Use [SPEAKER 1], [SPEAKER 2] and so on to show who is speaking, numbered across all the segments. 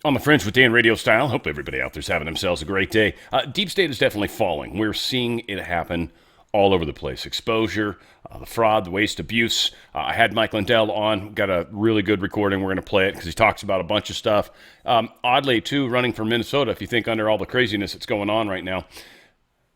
[SPEAKER 1] On the Fringe with Dan RadioStyle. Hope everybody out there's having themselves a great day. Deep state is definitely falling. We're seeing it happen all over the place. Exposure, the fraud, the waste, abuse. I had Mike Lindell on. Got a really good recording. We're going to play it because he talks about a bunch of stuff. Oddly, too, running for Minnesota, if you think under all the craziness that's going on right now,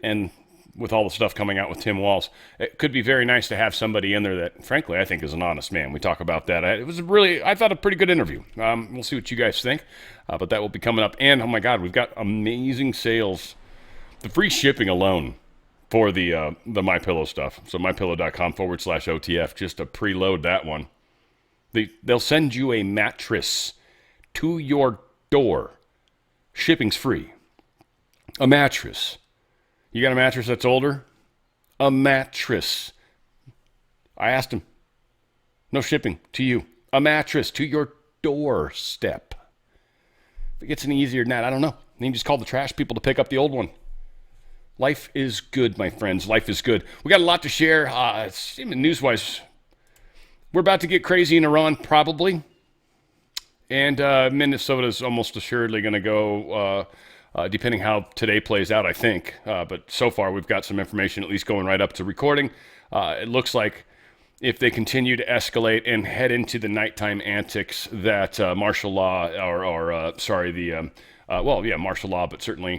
[SPEAKER 1] and with all the stuff coming out with Tim Walz, it could be very nice to have somebody in there that, frankly, I think is an honest man. We talk about that. It was really, I thought, a pretty good interview. We'll see what you guys think, but that will be coming up. And, oh my God, we've got amazing sales. The free shipping alone for the MyPillow stuff. So mypillow.com/OTF, just to preload that one. They'll send you a mattress to your door. Shipping's free. A mattress. You got a mattress that's older? A mattress. I asked him. No shipping to you. A mattress to your doorstep. If it gets any easier than that, I don't know. You can just call the trash people to pick up the old one. Life is good, my friends. Life is good. We got a lot to share. News-wise, we're about to get crazy in Iran, probably. And Minnesota's almost assuredly going to go... depending how today plays out, I think. But so far, we've got some information at least going right up to recording. It looks like if they continue to escalate and head into the nighttime antics that martial law, martial law, but certainly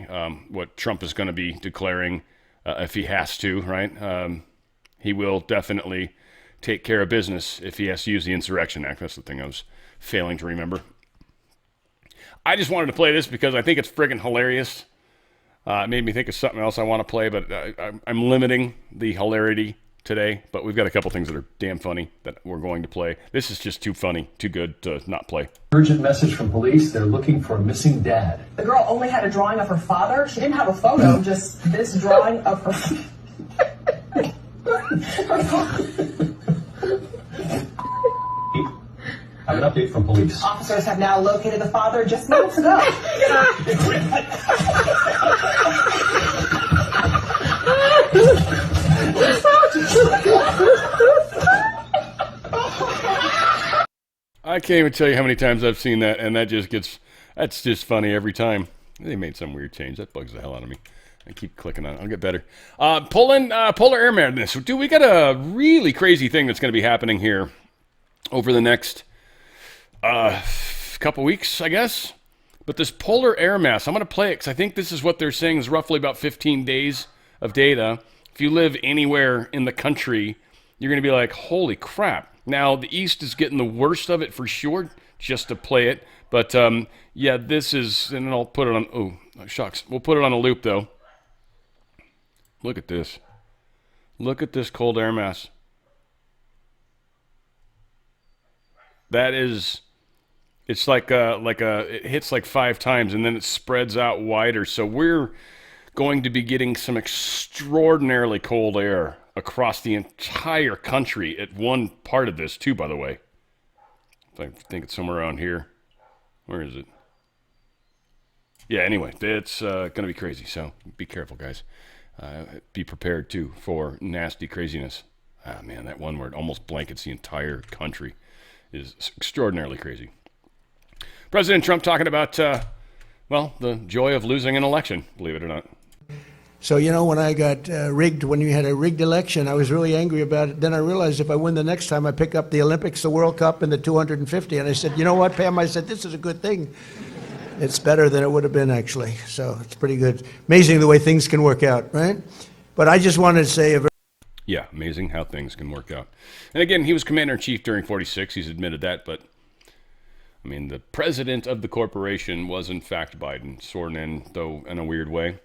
[SPEAKER 1] what Trump is going to be declaring if he has to, right? He will definitely take care of business if he has to use the Insurrection Act. That's the thing I was failing to remember. I just wanted to play this because I think it's friggin' hilarious. It made me think of something else I want to play, but I'm limiting the hilarity today. But we've got a couple things that are damn funny that we're going to play. This is just too funny, too good to not play.
[SPEAKER 2] Urgent message from police. They're looking for a missing dad.
[SPEAKER 3] The girl only had a drawing of her father. She didn't have a photo, just this drawing of her father.
[SPEAKER 2] I have an update from police.
[SPEAKER 3] Officers have now located the father just minutes ago.
[SPEAKER 1] I can't even tell you how many times I've seen that, and that's just funny every time. They made some weird change. That bugs the hell out of me. I keep clicking on it. I'll get better. Polar air madness. Dude, we got a really crazy thing that's going to be happening here over the next couple weeks, I guess. But this polar air mass, I'm going to play it because I think this is what they're saying is roughly about 15 days of data. If you live anywhere in the country, you're going to be like, holy crap. Now, the East is getting the worst of it for sure, just to play it. But, this is, and I'll put it on, oh, shucks. We'll put it on a loop, though. Look at this. Look at this cold air mass. That is... It's it hits like 5 times and then it spreads out wider. So we're going to be getting some extraordinarily cold air across the entire country at one part of this too, by the way. I think it's somewhere around here. Where is it? Yeah, anyway, it's going to be crazy. So be careful, guys. Be prepared too for nasty craziness. Ah, man, that one word almost blankets the entire country is extraordinarily crazy. President Trump talking about, the joy of losing an election, believe it or not.
[SPEAKER 4] So, when I got rigged, when you had a rigged election, I was really angry about it. Then I realized if I win the next time, I pick up the Olympics, the World Cup, and the 250. And I said, you know what, Pam? I said, this is a good thing. It's better than it would have been, actually. So it's pretty good. Amazing the way things can work out, right? But I just wanted to say
[SPEAKER 1] Yeah, amazing how things can work out. And again, he was commander-in-chief during 46. He's admitted that, but the president of the corporation was, in fact, Biden, sworn in, though in a weird way.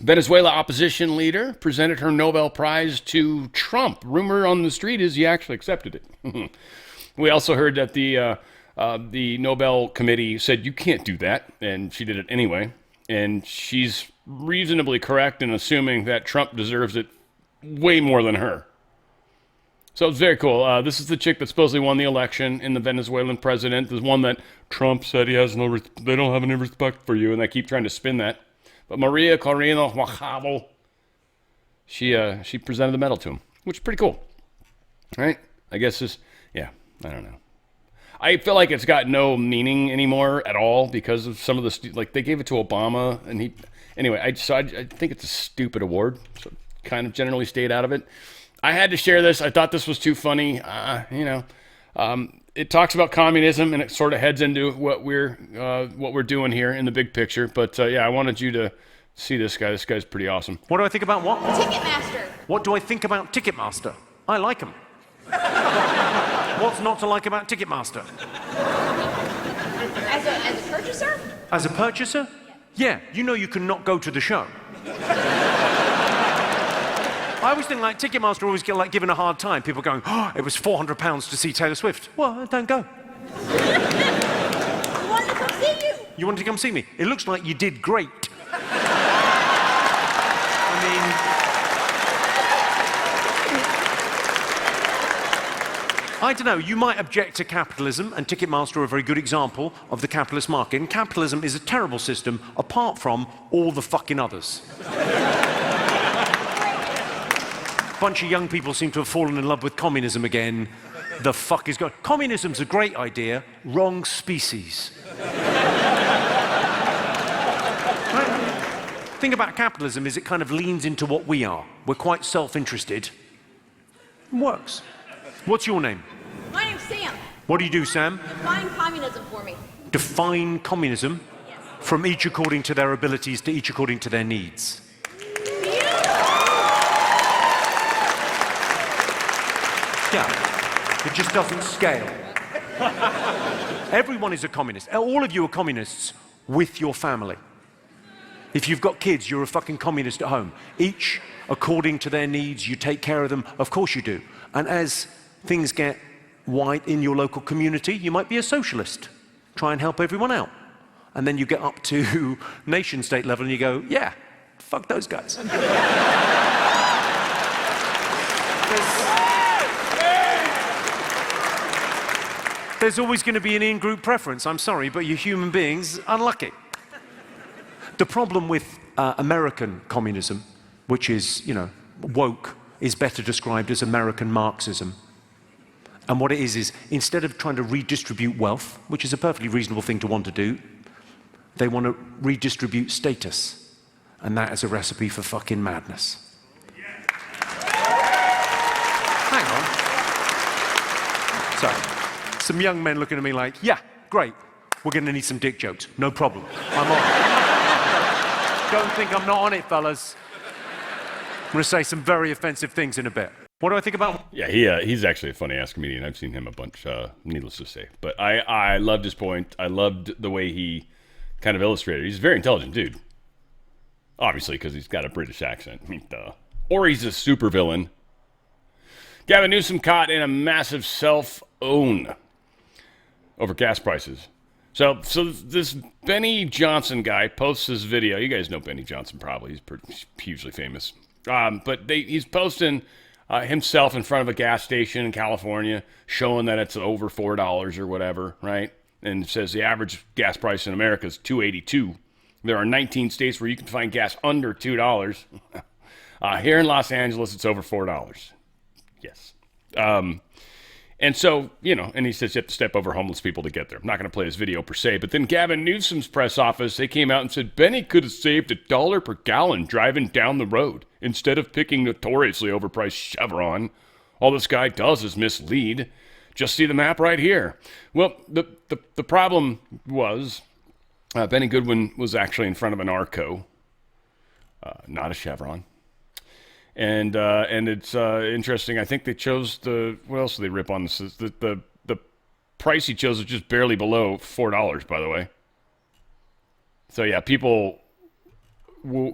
[SPEAKER 1] Venezuela opposition leader presented her Nobel Prize to Trump. Rumor on the street is he actually accepted it. We also heard that the Nobel Committee said, you can't do that, and she did it anyway. And she's reasonably correct in assuming that Trump deserves it way more than her. So it's very cool. This is the chick that supposedly won the election in the Venezuelan president. The one that Trump said they don't have any respect for you, and they keep trying to spin that. But Maria Corina Machado, she presented the medal to him, which is pretty cool. Right? I guess I don't know. I feel like it's got no meaning anymore at all because of some of the like they gave it to Obama and he. Anyway, I think it's a stupid award, so kind of generally stayed out of it. I had to share this. I thought this was too funny. It talks about communism and it sort of heads into what we're doing here in the big picture. But I wanted you to see this guy. This guy's pretty awesome.
[SPEAKER 5] What do I think about what?
[SPEAKER 6] Ticketmaster.
[SPEAKER 5] What do I think about Ticketmaster? I like them. What's not to like about Ticketmaster?
[SPEAKER 6] As a purchaser?
[SPEAKER 5] As a purchaser? Yeah, you cannot go to the show. I always think like Ticketmaster always get like given a hard time. People going, oh, it was £400 to see Taylor Swift. Well, don't go.
[SPEAKER 6] I wanted to come see you.
[SPEAKER 5] You wanted to come see me? It looks like you did great. I don't know, you might object to capitalism, and Ticketmaster are a very good example of the capitalist market. And capitalism is a terrible system apart from all the fucking others. Bunch of young people seem to have fallen in love with communism again. The fuck is going? Communism's a great idea, wrong species. Right? Thing about capitalism is it kind of leans into what we are. We're quite self-interested. It works. What's your name?
[SPEAKER 6] My name's Sam.
[SPEAKER 5] What do you do, Sam?
[SPEAKER 6] Define communism for me.
[SPEAKER 5] Define communism from each according to their abilities to each according to their needs. Yeah, it just doesn't scale. Everyone is a communist. All of you are communists with your family. If you've got kids, you're a fucking communist at home. Each according to their needs, you take care of them. Of course you do. And as things get wide in your local community, you might be a socialist. Try and help everyone out. And then you get up to nation state level and you go, yeah, fuck those guys. There's always going to be an in-group preference. I'm sorry, but you're human beings, unlucky. The problem with American communism, which is, woke, is better described as American Marxism. And what it is instead of trying to redistribute wealth, which is a perfectly reasonable thing to want to do, they want to redistribute status. And that is a recipe for fucking madness. Hang on. Sorry. Some young men looking at me like, yeah, great. We're going to need some dick jokes. No problem. I'm on. Don't think I'm not on it, fellas. I'm going to say some very offensive things in a bit. What do I think about?
[SPEAKER 1] Yeah, he's actually a funny-ass comedian. I've seen him a bunch, needless to say. But I loved his point. I loved the way he kind of illustrated. He's a very intelligent dude. Obviously, because he's got a British accent. I mean, duh. Or he's a supervillain. Gavin Newsom caught in a massive self-own over gas prices. So this Benny Johnson guy posts this video. You guys know Benny Johnson probably. He's hugely famous. But he's posting himself in front of a gas station in California, showing that it's over $4 or whatever, right? And it says the average gas price in America is $2.82. There are 19 states where you can find gas under $2. Here in Los Angeles, it's over $4. Yes. And so, and he says you have to step over homeless people to get there. I'm not going to play this video per se, but then Gavin Newsom's press office, they came out and said Benny could have saved $1 per gallon driving down the road instead of picking notoriously overpriced Chevron. All this guy does is mislead. Just see the map right here. Well, the problem was Benny Goodwin was actually in front of an Arco, not a Chevron. And it's interesting. I think they chose what else did they rip on this? The price he chose was just barely below $4, by the way. So yeah, people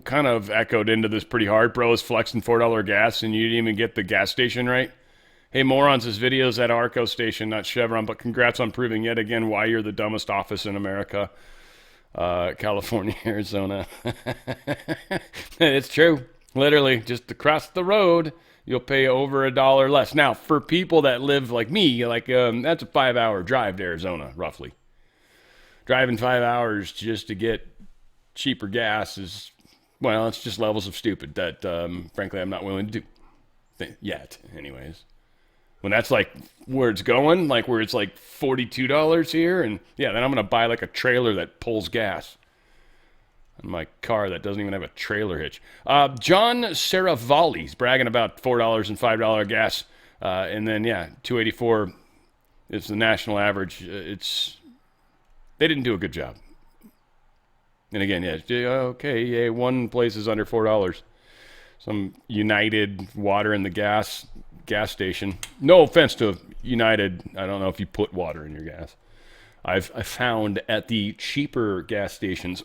[SPEAKER 1] kind of echoed into this pretty hard. Bro is flexing $4 gas and you didn't even get the gas station right. Hey morons, this video's at Arco station, not Chevron, but congrats on proving yet again why you're the dumbest office in America. California, Arizona. It's true. Literally, just across the road, you'll pay over $1 less. Now, for people that live like me, that's a 5-hour drive to Arizona, roughly. Driving 5 hours just to get cheaper gas is, well, it's just levels of stupid that, frankly, I'm not willing to do. Yet, anyways. When that's like where it's going, like where it's like $42 here, and yeah, then I'm gonna buy like a trailer that pulls gas. In my car that doesn't even have a trailer hitch. John Saravalli's bragging about $4 and $5 gas, and then yeah, $2.84 is the national average. They didn't do a good job. And again, yeah, okay, yeah, one place is under $4. Some United water in the gas station. No offense to United. I don't know if you put water in your gas. I've found at the cheaper gas stations,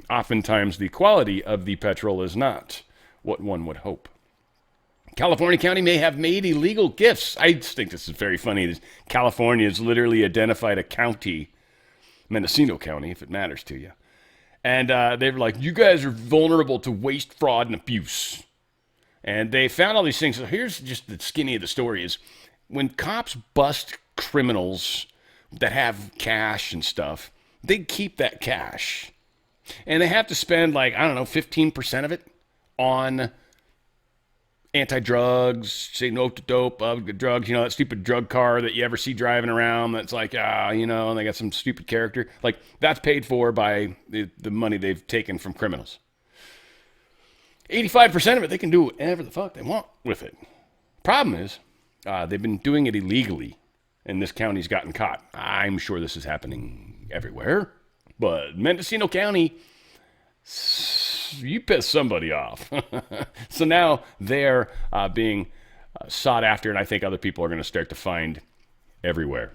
[SPEAKER 1] oftentimes the quality of the petrol is not what one would hope. California County may have made illegal gifts. I just think this is very funny. California has literally identified a county, Mendocino County, if it matters to you. And they were like, you guys are vulnerable to waste, fraud, and abuse. And they found all these things. So here's just the skinny of the story is when cops bust criminals that have cash and stuff, they keep that cash. And they have to spend 15% of it on anti-drugs, say no to dope, drugs, that stupid drug car that you ever see driving around that's like, and they got some stupid character. Like, that's paid for by the money they've taken from criminals. 85% of it, they can do whatever the fuck they want with it. Problem is, they've been doing it illegally, and this county's gotten caught. I'm sure this is happening everywhere, but Mendocino County, you pissed somebody off. So now they're being sought after, and I think other people are going to start to find everywhere.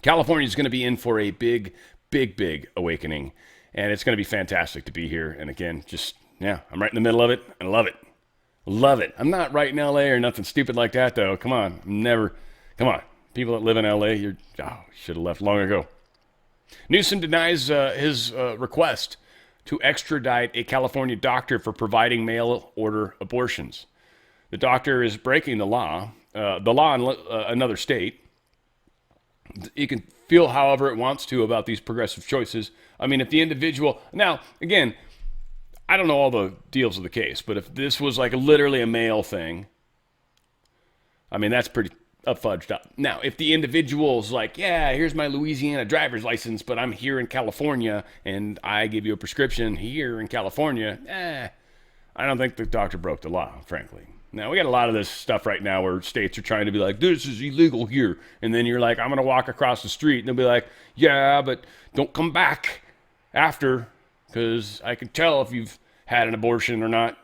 [SPEAKER 1] California is going to be in for a big, big, big awakening, and it's going to be fantastic to be here. And again, I'm right in the middle of it, and I love it. Love it. I'm not right in L.A. or nothing stupid like that, though. Come on. Come on. People that live in L.A., you should have left long ago. Newsom denies his request to extradite a California doctor for providing mail-order abortions. The doctor is breaking the law in another state. You can feel however it wants to about these progressive choices. I mean, if the individual... Now, again, I don't know all the deals of the case, but if this was like literally a male thing, I mean, that's pretty fudged up. Now, if the individual's like, yeah, here's my Louisiana driver's license, but I'm here in California, and I give you a prescription here in California, I don't think the doctor broke the law, frankly. Now, we got a lot of this stuff right now where states are trying to be like, this is illegal here. And then you're like, I'm going to walk across the street, and they'll be like, yeah, but don't come back after, because I can tell if you've had an abortion or not.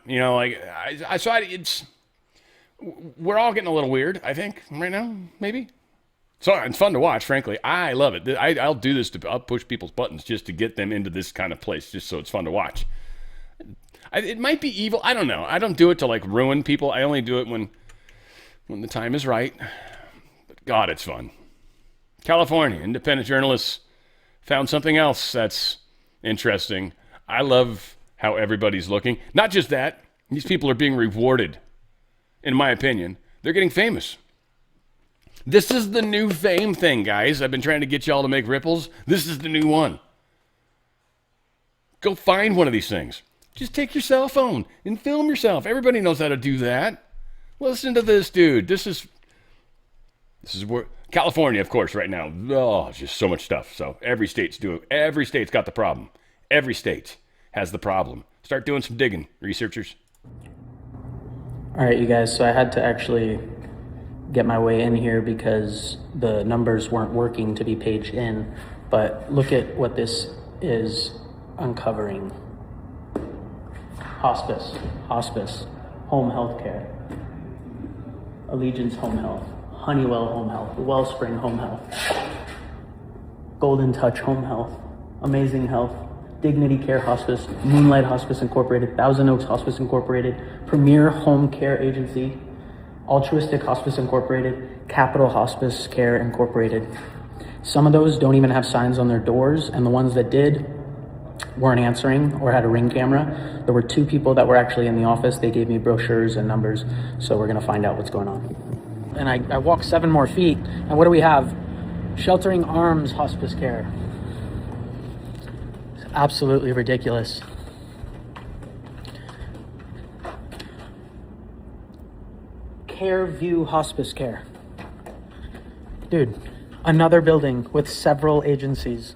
[SPEAKER 1] We're all getting a little weird, I think, right now, maybe. So it's fun to watch, frankly. I love it. I'll do this. I'll push people's buttons just to get them into this kind of place, just so it's fun to watch. It might be evil. I don't know. I don't do it to ruin people. I only do it when the time is right. But God, it's fun. California, independent journalists found something else that's interesting. I love how everybody's looking. Not just that. These people are being rewarded. In my opinion, they're getting famous. This is the new fame thing, guys. I've been trying to get y'all to make ripples. This is the new one. Go find one of these things. Just take your cell phone and film yourself. Everybody knows how to do that. Listen to this dude. This is where California, of course, right now. Oh, just so much stuff. So every state's got the problem. Every state has the problem. Start doing some digging, researchers.
[SPEAKER 7] All right, you guys, so I had to actually get my way in here because the numbers weren't working to be paged in, but look at what this is uncovering. Hospice, home health care, Allegiance Home Health, Honeywell Home Health, Wellspring Home Health, Golden Touch Home Health, Amazing Health, Dignity Care Hospice, Moonlight Hospice Incorporated, Thousand Oaks Hospice Incorporated, Premier Home Care Agency, Altruistic Hospice Incorporated, Capital Hospice Care Incorporated. Some of those don't even have signs on their doors, and the ones that did weren't answering or had a Ring camera. There were 2 people that were actually in the office. They gave me brochures and numbers, so we're gonna find out what's going on. And I walked 7 more feet, and what do we have? Sheltering Arms Hospice Care. It's absolutely ridiculous. Care View Hospice Care. Dude, another building with several agencies.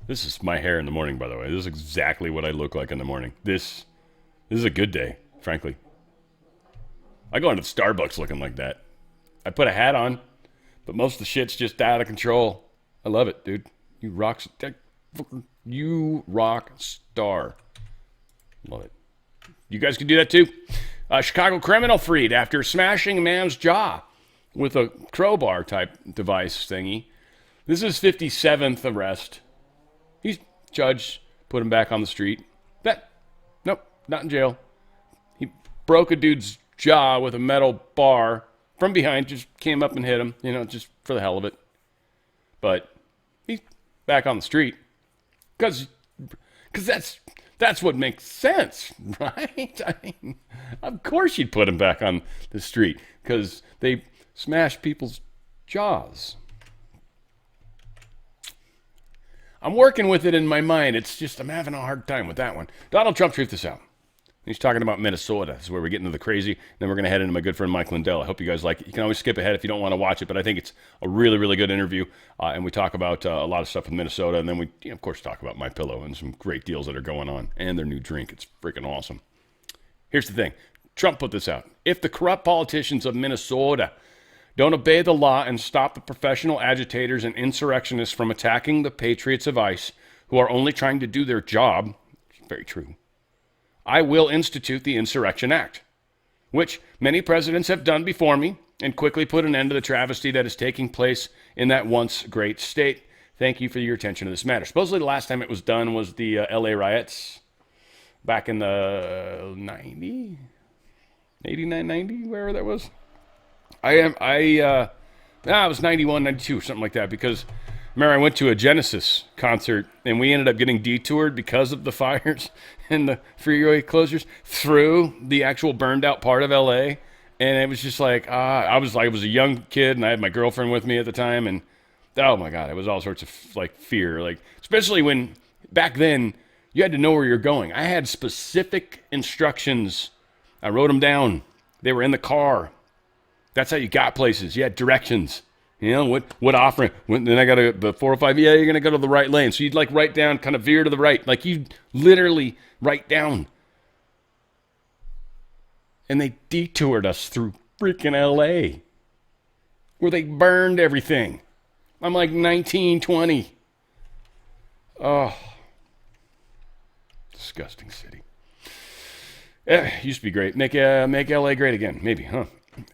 [SPEAKER 1] This is my hair in the morning, by the way. This is exactly what I look like in the morning. This is a good day, frankly. I go into the Starbucks looking like that. I put a hat on, but most of the shit's just out of control. I love it, dude. You rock star. Love it. You guys can do that too. Chicago criminal freed after smashing a man's jaw with a crowbar type device thingy. This is 57th arrest. He's judge put him back on the street. Nope, not in jail. He broke a dude's jaw with a metal bar from behind, just came up and hit him, just for the hell of it. But he's back on the street because that's what makes sense, right? I mean, of course you'd put him back on the street because they smash people's jaws. I'm working with it in my mind. It's just I'm having a hard time with that one. Donald Trump truth this out. He's talking about Minnesota. This is where we get into the crazy. Then we're going to head into my good friend Mike Lindell. I hope you guys like it. You can always skip ahead if you don't want to watch it, but I think it's a really, really good interview. And we talk about a lot of stuff with Minnesota. And then we, of course, talk about MyPillow and some great deals that are going on and their new drink. It's freaking awesome. Here's the thing. Trump put this out. If the corrupt politicians of Minnesota don't obey the law and stop the professional agitators and insurrectionists from attacking the patriots of ICE who are only trying to do their job, very true, I will institute the Insurrection Act, which many presidents have done before me, and quickly put an end to the travesty that is taking place in that once great state. Thank you for your attention to this matter. Supposedly the last time it was done was the LA riots back in the 89, 90, wherever that was. It was 91, 92, something like that, because remember I went to a Genesis concert and we ended up getting detoured because of the fires and the freeway closures through the actual burned out part of LA. And it was just like, I was a young kid and I had my girlfriend with me at the time. And oh my God, it was all sorts of fear, especially when back then you had to know where you're going. I had specific instructions. I wrote them down. They were in the car. That's how you got places. You had directions. What offering? Then I got the 405. Yeah, you're going to go to the right lane. So you'd write down, kind of veer to the right. You literally write down. And they detoured us through freaking LA where they burned everything. I'm 19, 20. Oh, disgusting city. Used to be great. Make LA great again. Maybe, huh?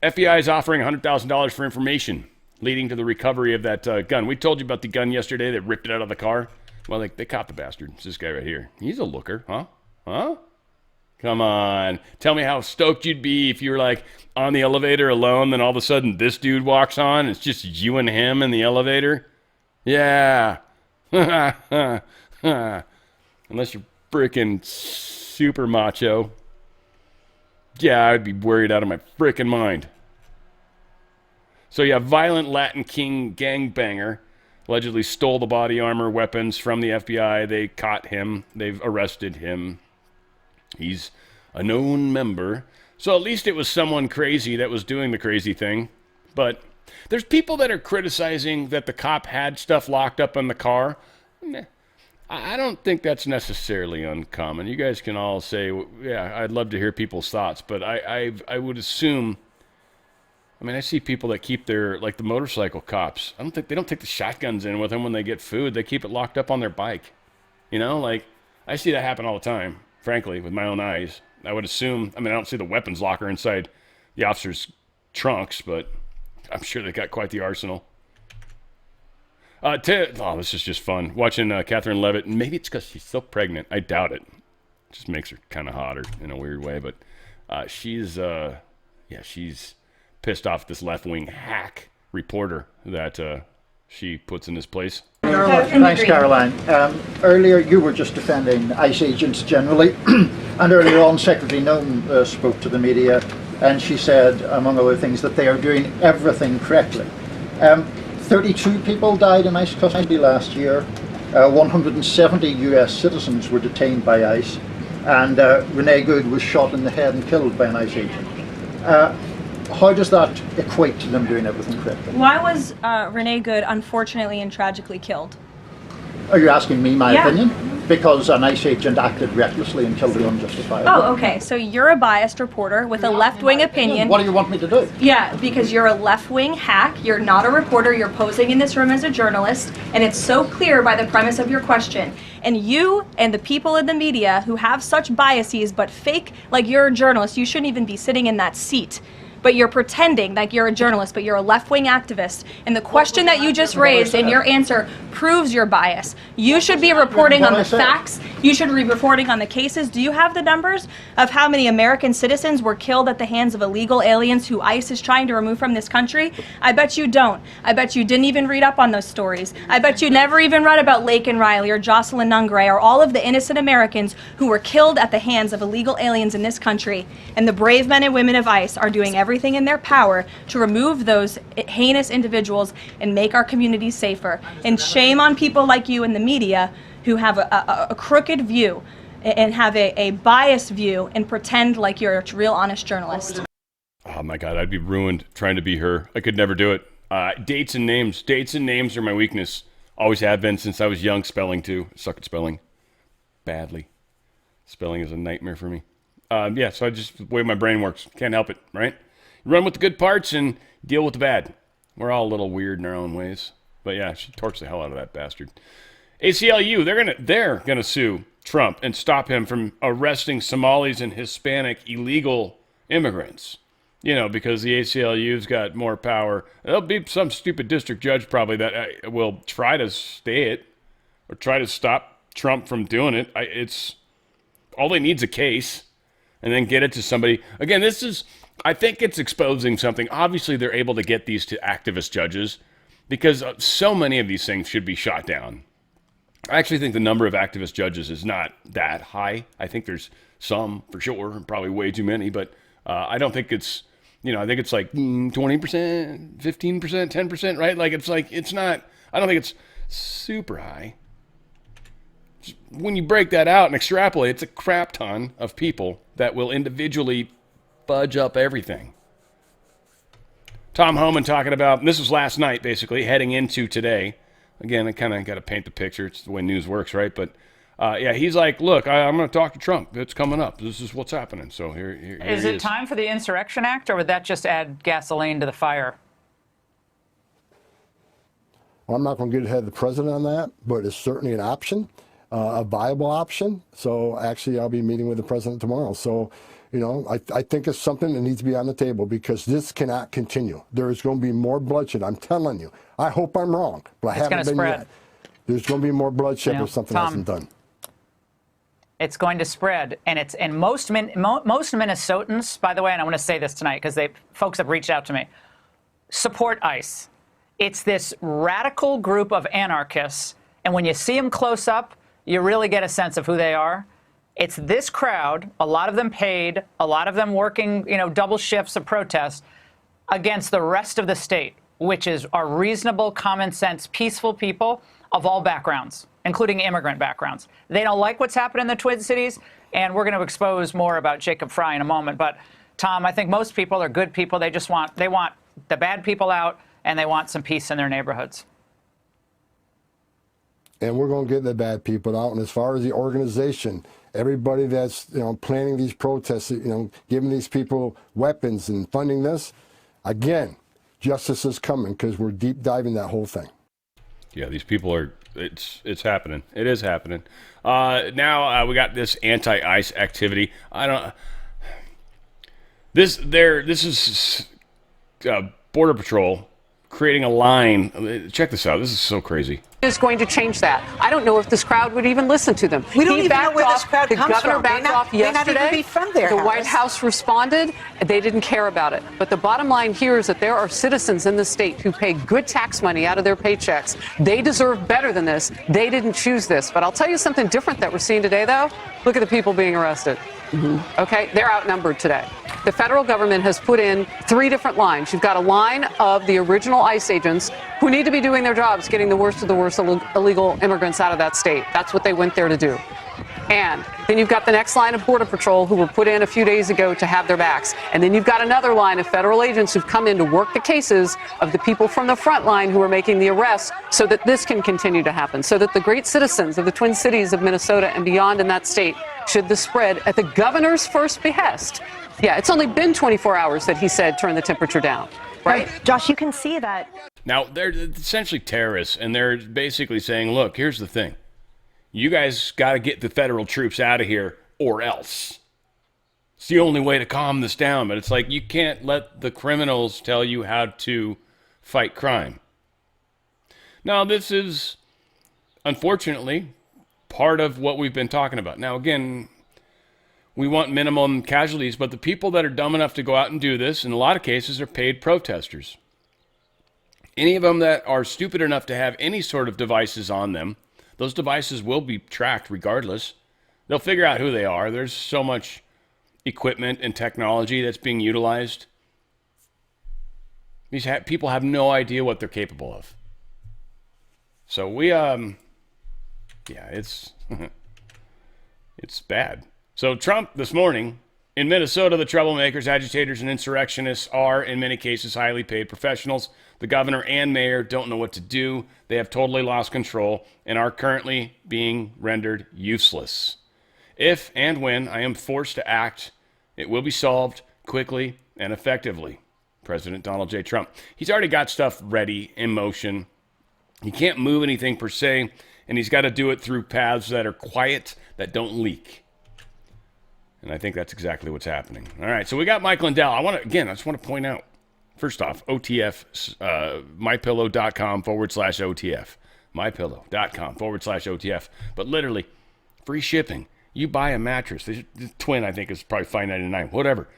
[SPEAKER 1] FBI is offering $100,000 for information leading to the recovery of that gun. We told you about the gun yesterday that ripped it out of the car. Well, they caught the bastard. It's this guy right here. He's a looker, huh? Huh? Come on. Tell me how stoked you'd be if you were on the elevator alone, then all of a sudden this dude walks on. And it's just you and him in the elevator. Yeah. Unless you're freaking super macho. Yeah, I'd be worried out of my freaking mind. So yeah, violent Latin King gangbanger allegedly stole the body armor weapons from the FBI. They caught him. They've arrested him. He's a known member. So at least it was someone crazy that was doing the crazy thing. But there's people that are criticizing that the cop had stuff locked up in the car. I don't think that's necessarily uncommon. You guys can all say, yeah, I'd love to hear people's thoughts, but I would assume, I see people that keep their, the motorcycle cops. They don't take the shotguns in with them when they get food. They keep it locked up on their bike. I see that happen all the time, frankly, with my own eyes. I would assume, I don't see the weapons locker inside the officers' trunks, but I'm sure they got quite the arsenal. This is just fun. Watching Catherine Levitt. Maybe it's because she's so pregnant. I doubt it. Just makes her kind of hotter in a weird way. But she's pissed off this left-wing hack reporter that she puts in his place.
[SPEAKER 8] Thanks, Caroline. Earlier, you were just defending ICE agents generally. And earlier on, Secretary Noem spoke to the media. And she said, among other things, that they are doing everything correctly. 32 people died in ICE custody last year. 170 US citizens were detained by ICE. And Renee Good was shot in the head and killed by an ICE agent. how does that equate to them doing everything correctly?
[SPEAKER 9] Why was Renee Good unfortunately and tragically killed?
[SPEAKER 8] Are you asking me my
[SPEAKER 9] Yeah.
[SPEAKER 8] opinion? Because an ICE agent acted recklessly and killed her unjustifiably.
[SPEAKER 9] Oh, okay. So you're a biased reporter with a left-wing opinion.
[SPEAKER 8] What do you want me to do?
[SPEAKER 9] Yeah, because you're a left-wing hack. You're not a reporter. You're posing in this room as a journalist, and it's so clear by the premise of your question. And you and the people in the media who have such biases but fake like you're a journalist, you shouldn't even be sitting in that seat. But you're pretending like you're a journalist, but you're a left-wing activist. And the question that you just raised and your answer proves your bias. You should be reporting on the facts. You should be reporting on the cases. Do you have the numbers of how many American citizens were killed at the hands of illegal aliens who ICE is trying to remove from this country? I bet you don't. I bet you didn't even read up on those stories. I bet you never even read about Lake and Riley or Jocelyn Nungray or all of the innocent Americans who were killed at the hands of illegal aliens in this country. And the brave men and women of ICE are doing everything in their power to remove those heinous individuals and make our communities safer. And shame on people like you in the media who have a crooked view and have a biased view and pretend like you're a real honest journalist.
[SPEAKER 1] Oh my God, I'd be ruined trying to be her. I could never do it. Dates and names. Dates and names are my weakness. Always have been since I was young. Spelling too. I suck at spelling. Badly. Spelling is a nightmare for me. Yeah, so I just, the way my brain works. Can't help it, right? Run with the good parts and deal with the bad. We're all a little weird in our own ways. But yeah, she torched the hell out of that bastard. ACLU, they're gonna sue Trump and stop him from arresting Somalis and Hispanic illegal immigrants. You know, because the ACLU's got more power. There'll be some stupid district judge probably that will try to stay it or try to stop Trump from doing it. It's all they need's a case and then get it to somebody. Again, I think it's exposing something. Obviously, they're able to get these to activist judges because so many of these things should be shot down. I actually think the number of activist judges is not that high. I think there's some, for sure, and probably way too many, but I don't think it's, I think it's like 20%, 15%, 10%, right? Like, it's not, I don't think it's super high. When you break that out and extrapolate, it's a crap ton of people that will individually fudge up everything. Tom Homan talking about, and this was last night, basically, heading into today. Again, I kind of got to paint the picture. It's the way news works, right? But, yeah, he's like, look, I'm going to talk to Trump. It's coming up. This is what's happening. So here
[SPEAKER 10] is it time for the Insurrection Act, or would that just add gasoline to the fire?
[SPEAKER 11] Well, I'm not going to get ahead of the president on that, but it's certainly an option, a viable option. So actually, I'll be meeting with the president tomorrow. So, I think it's something that needs to be on the table because this cannot continue. There is going to be more bloodshed. I'm telling you. I hope I'm wrong, but I haven't been yet. There's going to be more bloodshed if something hasn't done.
[SPEAKER 10] It's going to spread, and most Minnesotans, by the way, and I want to say this tonight because folks have reached out to me, support ICE. It's this radical group of anarchists, and when you see them close up, you really get a sense of who they are. It's this crowd, a lot of them paid, a lot of them working, double shifts of protest against the rest of the state, which are reasonable, common sense, peaceful people of all backgrounds, including immigrant backgrounds. They don't like what's happened in the Twin Cities, and we're going to expose more about Jacob Fry in a moment. But Tom, I think most people are good people. They want the bad people out, and they want some peace in their neighborhoods.
[SPEAKER 11] And we're going to get the bad people out. And as far as the organization, everybody that's planning these protests, giving these people weapons and funding this, again, justice is coming because we're deep diving that whole thing.
[SPEAKER 1] Yeah, these people are. It's happening. It is happening. Now we got this anti-ICE activity. This is Border Patrol creating a line. Check this out. This is so crazy.
[SPEAKER 12] Is going to change that. I don't know if this crowd would even listen to them.
[SPEAKER 13] We don't even know where this crowd comes from.
[SPEAKER 12] The governor backed off yesterday.
[SPEAKER 13] May not even be from there,
[SPEAKER 12] the
[SPEAKER 13] Harris.
[SPEAKER 12] White House responded. They didn't care about it. But the bottom line here is that there are citizens in the state who pay good tax money out of their paychecks. They deserve better than this. They didn't choose this. But I'll tell you something different that we're seeing today, though. Look at the people being arrested. Okay, they're outnumbered today. The federal government has put in 3 different lines. You've got a line of the original ICE agents who need to be doing their jobs, getting the worst of the worst illegal immigrants out of that state. That's what they went there to do. And then you've got the next line of Border Patrol who were put in a few days ago to have their backs. And then you've got another line of federal agents who've come in to work the cases of the people from the front line who are making the arrests so that this can continue to happen, so that the great citizens of the Twin Cities of Minnesota and beyond in that state, should the spread at the governor's first behest. Yeah, it's only been 24 hours that he said turn the temperature down, right?
[SPEAKER 13] Josh, you can see that.
[SPEAKER 1] Now, they're essentially terrorists, and they're basically saying, look, here's the thing. You guys got to get the federal troops out of here or else. It's the only way to calm this down. But it's like you can't let the criminals tell you how to fight crime. Now, this is, unfortunately, part of what we've been talking about. Now, again, we want minimum casualties, but the people that are dumb enough to go out and do this, in a lot of cases, are paid protesters. Any of them that are stupid enough to have any sort of devices on them, those devices will be tracked regardless. They'll figure out who they are. There's so much equipment and technology that's being utilized. These people have no idea what they're capable of. So we, yeah, it's it's bad. So Trump this morning, in Minnesota, the troublemakers, agitators, and insurrectionists are, in many cases, highly paid professionals. The governor and mayor don't know what to do. They have totally lost control and are currently being rendered useless. If and when I am forced to act, it will be solved quickly and effectively. President Donald J. Trump. He's already got stuff ready, in motion. He can't move anything per se, and he's got to do it through paths that are quiet, that don't leak. And I think that's exactly what's happening. All right, so we got Mike Lindell. I just want to point out, first off, OTF, mypillow.com/OTF. mypillow.com/OTF. But literally, free shipping. You buy a mattress. The twin, I think, is probably $5.99. Whatever.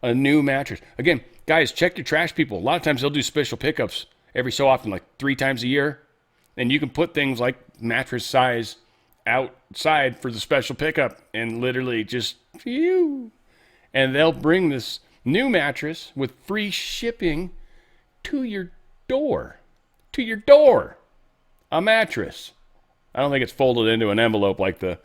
[SPEAKER 1] A new mattress. Again, guys, check your trash people. A lot of times they'll do special pickups every so often, like 3 times a year. And you can put things like mattress size outside for the special pickup and literally just phew. And they'll bring this new mattress with free shipping to your door. To your door. A mattress. I don't think it's folded into an envelope like the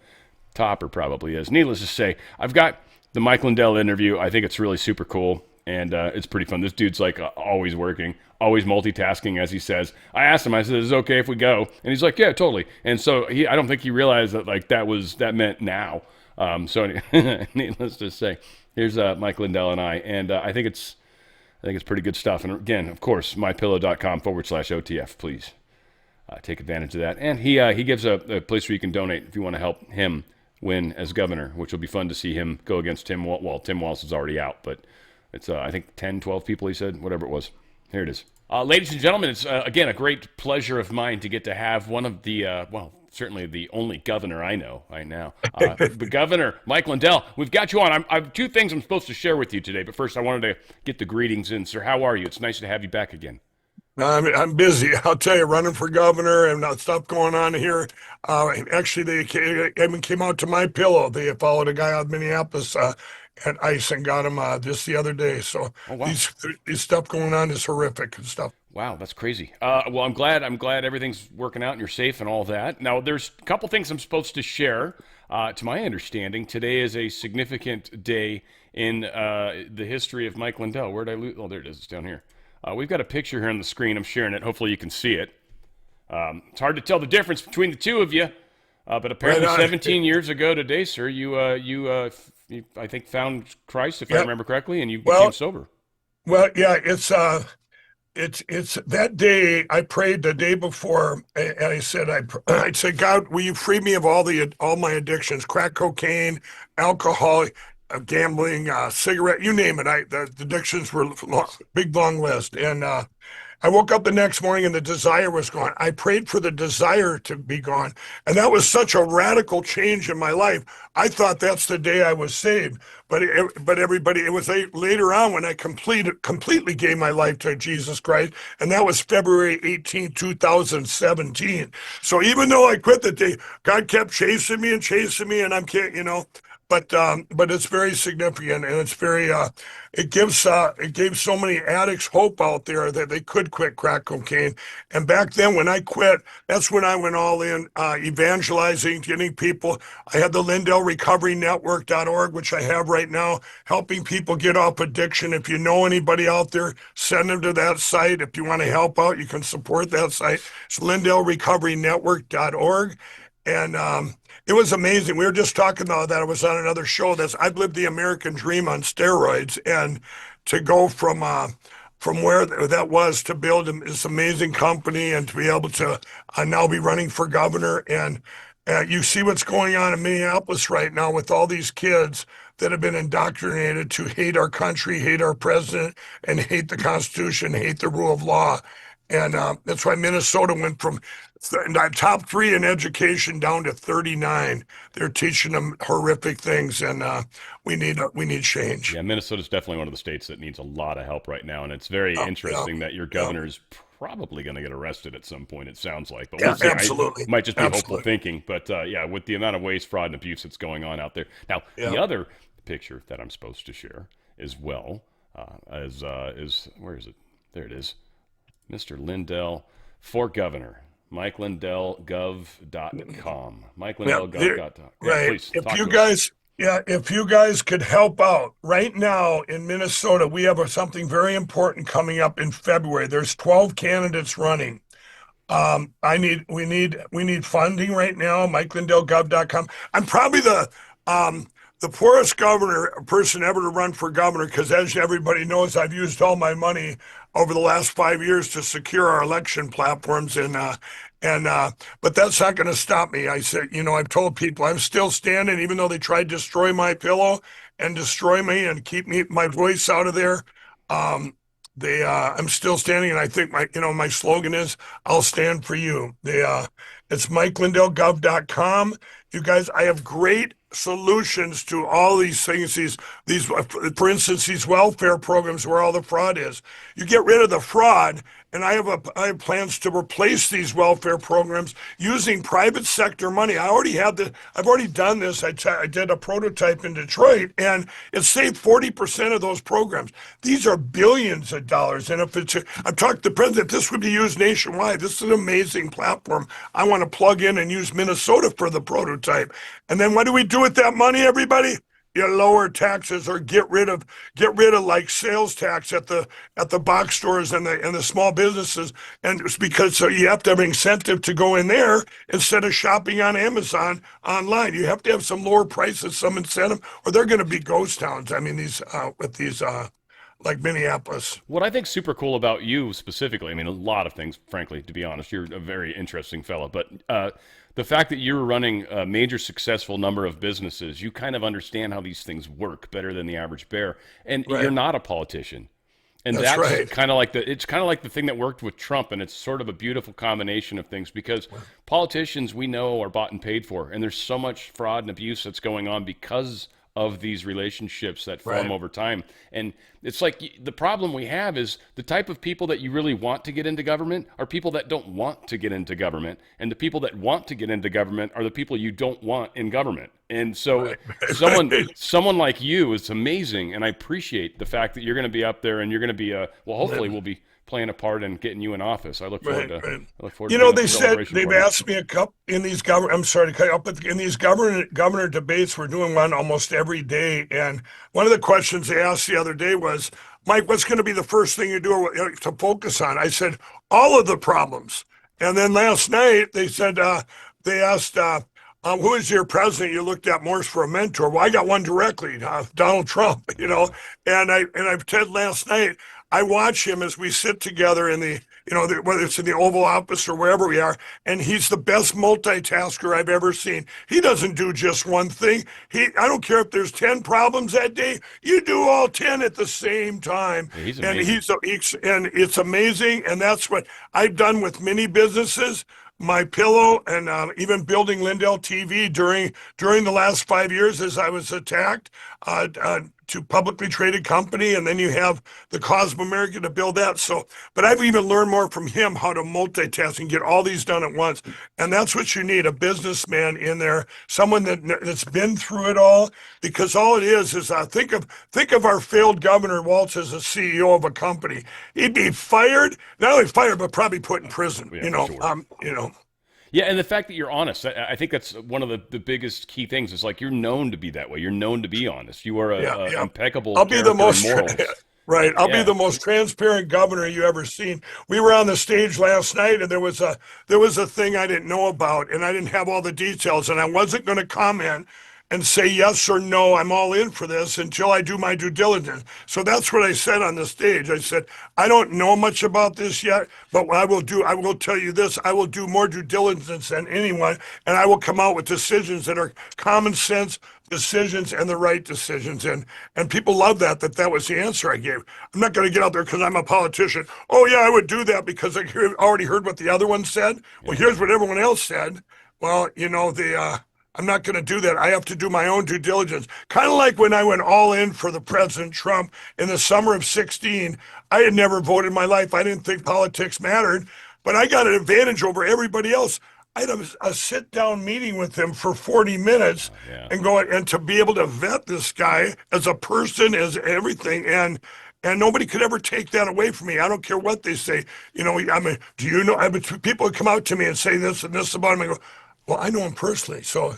[SPEAKER 1] topper probably is. Needless to say, I've got the Mike Lindell interview. I think it's really super cool. And it's pretty fun. This dude's like always working, always multitasking, as he says. I asked him, I said, is it okay if we go? And he's like, yeah, totally. And so I don't think he realized that like that meant now. So needless to say, here's Mike Lindell and I. And I think it's pretty good stuff. And again, of course, mypillow.com/OTF. Please take advantage of that. And he gives a place where you can donate if you want to help him win as governor, which will be fun to see him go against Tim Walz. Well, Tim Walz is already out, but it's, I think, 10, 12 people, he said, whatever it was. Here it is. Ladies and gentlemen, it's, again, a great pleasure of mine to get to have one of the, certainly the only governor I know right now, the Governor Mike Lindell. We've got you on. I have 2 things I'm supposed to share with you today, but first I wanted to get the greetings in. Sir, how are you? It's nice to have you back again.
[SPEAKER 14] I'm busy. I'll tell you, running for governor and stuff going on here. Actually, they even came out to my pillow. They followed a guy out of Minneapolis at ICE and got him just the other day. So
[SPEAKER 1] wow.
[SPEAKER 14] These stuff going on is horrific and stuff.
[SPEAKER 1] Wow, that's crazy. Well, I'm glad everything's working out and you're safe and all that. Now, there's a couple things I'm supposed to share. To my understanding, today is a significant day in the history of Mike Lindell. Where'd I lose? Oh, there it is. It's down here. We've got a picture here on the screen. I'm sharing it. Hopefully you can see it. It's hard to tell the difference between the two of you, but apparently 17 years ago today, sir, you I think found Christ, if I remember correctly, and you became sober.
[SPEAKER 14] Well, yeah, it's that day. I prayed the day before, and I said, I said, God, will you free me of all my addictions, crack cocaine, alcohol, gambling, cigarette, you name it. The addictions were big, long list. And I woke up the next morning and the desire was gone. I prayed for the desire to be gone. And that was such a radical change in my life. I thought that's the day I was saved. But everybody, it was later on when I completely gave my life to Jesus Christ. And that was February 18, 2017. So even though I quit the day, God kept chasing me and I but it's very significant, and it's very it gives so many addicts hope out there that they could quit crack cocaine. And back then when I quit, that's when I went all in, evangelizing, getting people. I had the LindellRecoveryNetwork.org, which I have right now, helping people get off addiction. If you know anybody out there, send them to that site. If you want to help out, you can support that site. It's LindellRecoveryNetwork.org. And it was amazing. We were just talking about that. I was on another show. I've lived the American dream on steroids, and to go from where that was to build this amazing company and to be able to now be running for governor. And you see what's going on in Minneapolis right now with all these kids that have been indoctrinated to hate our country, hate our president, and hate the Constitution, hate the rule of law. And that's why Minnesota went from top 3 in education down to 39. They're teaching them horrific things, and we need change.
[SPEAKER 1] Yeah, Minnesota's definitely one of the states that needs a lot of help right now, and it's very interesting that your governor's probably going to get arrested at some point, it sounds like. But we'll see.
[SPEAKER 14] Absolutely.
[SPEAKER 1] It might just be hopeful thinking. But yeah, with the amount of waste, fraud, and abuse that's going on out there. Now, the other picture that I'm supposed to share as well is where is it? There it is. Mr. Lindell for governor. MikeLindellGov.com. MikeLindellGov.com.
[SPEAKER 14] Right.
[SPEAKER 1] Please,
[SPEAKER 14] if you guys could help out right now in Minnesota, we have something very important coming up in February. There's 12 candidates running. We need funding right now. MikeLindellGov.com. I'm probably the poorest person ever to run for governor, because as everybody knows, I've used all my money over the last 5 years to secure our election platforms, but that's not going to stop me. I said, I've told people I'm still standing, even though they tried to destroy my pillow and destroy me and keep my voice out of there. I'm still standing, and I think my slogan is, "I'll stand for you." It's MikeLindellGov.com. You guys, I have great solutions to all these things. These, for instance, these welfare programs where all the fraud is. You get rid of the fraud, and I have plans to replace these welfare programs using private sector money. I've already done this. I did a prototype in Detroit, and it saved 40% of those programs. These are billions of dollars, and I've talked to the president. This would be used nationwide. This is an amazing platform. I want to plug in and use Minnesota for the prototype. And then what do we do with that money, everybody? You lower taxes, or get rid of like sales tax at the box stores and the small businesses, and it's because you have to have an incentive to go in there instead of shopping on Amazon online. You have to have some lower prices, some incentive, or they're going to be ghost towns. I mean, these like Minneapolis.
[SPEAKER 1] What I think super cool about you specifically, I mean, a lot of things, frankly, to be honest, you're a very interesting fellow, but the fact that you're running a major successful number of businesses, you kind of understand how these things work better than the average bear, and you're not a politician. And that's
[SPEAKER 14] right.
[SPEAKER 1] kind of like the thing that worked with Trump, and it's sort of a beautiful combination of things, because politicians we know are bought and paid for, and there's so much fraud and abuse that's going on because of these relationships that form over time. And it's like the problem we have is the type of people that you really want to get into government are people that don't want to get into government. And the people that want to get into government are the people you don't want in government. And so someone like you is amazing. And I appreciate the fact that you're going to be up there, and you're going to be hopefully we'll be playing a part in getting you in office. I look forward to. I look forward to
[SPEAKER 14] they said they've asked me a couple in these I'm sorry to cut you off, but in these governor debates, we're doing one almost every day. And one of the questions they asked the other day was, "Mike, what's going to be the first thing you do to focus on?" I said, "All of the problems." And then last night they said they asked, "Who is your president you looked at most for a mentor?" Well, I got one directly, Donald Trump. And I've said last night, I watch him as we sit together in whether it's in the Oval Office or wherever we are, and he's the best multitasker I've ever seen. He doesn't do just one thing. I don't care if there's 10 problems that day, you do all 10 at the same time.
[SPEAKER 1] Yeah, he's
[SPEAKER 14] and
[SPEAKER 1] amazing.
[SPEAKER 14] and it's amazing, and that's what I've done with many businesses. my pillow, and even building Lindell TV during the last 5 years as I was attacked to publicly traded company, and then you have the cause of America to build that. So, but I've even learned more from him how to multitask and get all these done at once. And that's what you need, a businessman in there, someone that's been through it all, because all it is think of our failed governor Waltz as a CEO of a company. He'd be fired, not only fired, but probably put in prison,
[SPEAKER 1] Sure. Yeah, and the fact that you're honest, I think that's one of the biggest key things. Is like you're known to be that way. You're known to be honest. You are a impeccable.
[SPEAKER 14] I'll be the most
[SPEAKER 1] morals.
[SPEAKER 14] Right. I'll be the most transparent governor you ever seen. We were on the stage last night, and there was a thing I didn't know about, and I didn't have all the details, and I wasn't going to comment and say yes or no, I'm all in for this until I do my due diligence. So that's what I said on the stage. I said, I don't know much about this yet, but what I will tell you this, I will do more due diligence than anyone, and I will come out with decisions that are common sense decisions and the right decisions. And people love that was the answer I gave. I'm not going to get out there because I'm a politician. Oh yeah, I would do that because I already heard what the other one said. Well, here's what everyone else said. Well, I'm not going to do that. I have to do my own due diligence. Kind of like when I went all in for the President Trump in the summer of 2016. I had never voted in my life. I didn't think politics mattered, but I got an advantage over everybody else. I had a sit-down meeting with him for 40 minutes and to be able to vet this guy as a person, as everything, and nobody could ever take that away from me. I don't care what they say. People would come out to me and say this and this about him. I go, well, I know him personally, so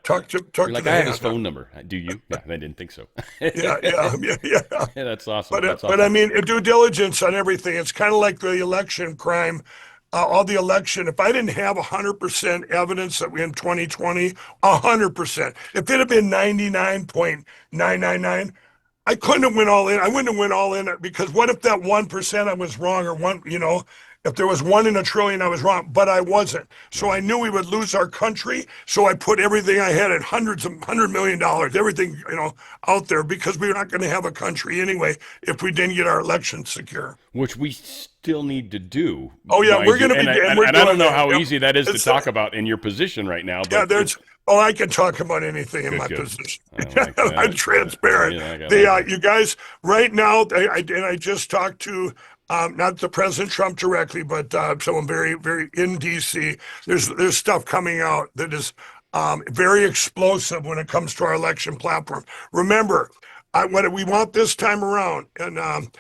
[SPEAKER 14] talk to
[SPEAKER 1] I have his phone number. Do you? Yeah, I didn't think so.
[SPEAKER 14] yeah.
[SPEAKER 1] That's awesome.
[SPEAKER 14] But I mean, due diligence on everything. It's kind of like the election crime. All the election. If I didn't have 100% evidence that we in 2020, 100%. If it had been 99.999. I couldn't have went all in. I wouldn't have went all in because what if that 1% I was wrong, or if there was 1 in a trillion I was wrong, but I wasn't. So I knew we would lose our country. So I put everything I had at $100 million, everything, out there, because we were not going to have a country anyway if we didn't get our elections secure.
[SPEAKER 1] Which we still need to do.
[SPEAKER 14] Oh yeah, we're going to be.
[SPEAKER 1] And I don't know how easy that is to talk about in your position right now. But
[SPEAKER 14] I can talk about anything in my position. I'm transparent. You guys, right now, I just talked to not the President Trump directly, but someone very, very in D.C. There's stuff coming out that is very explosive when it comes to our election platform. Remember, what we want this time around, and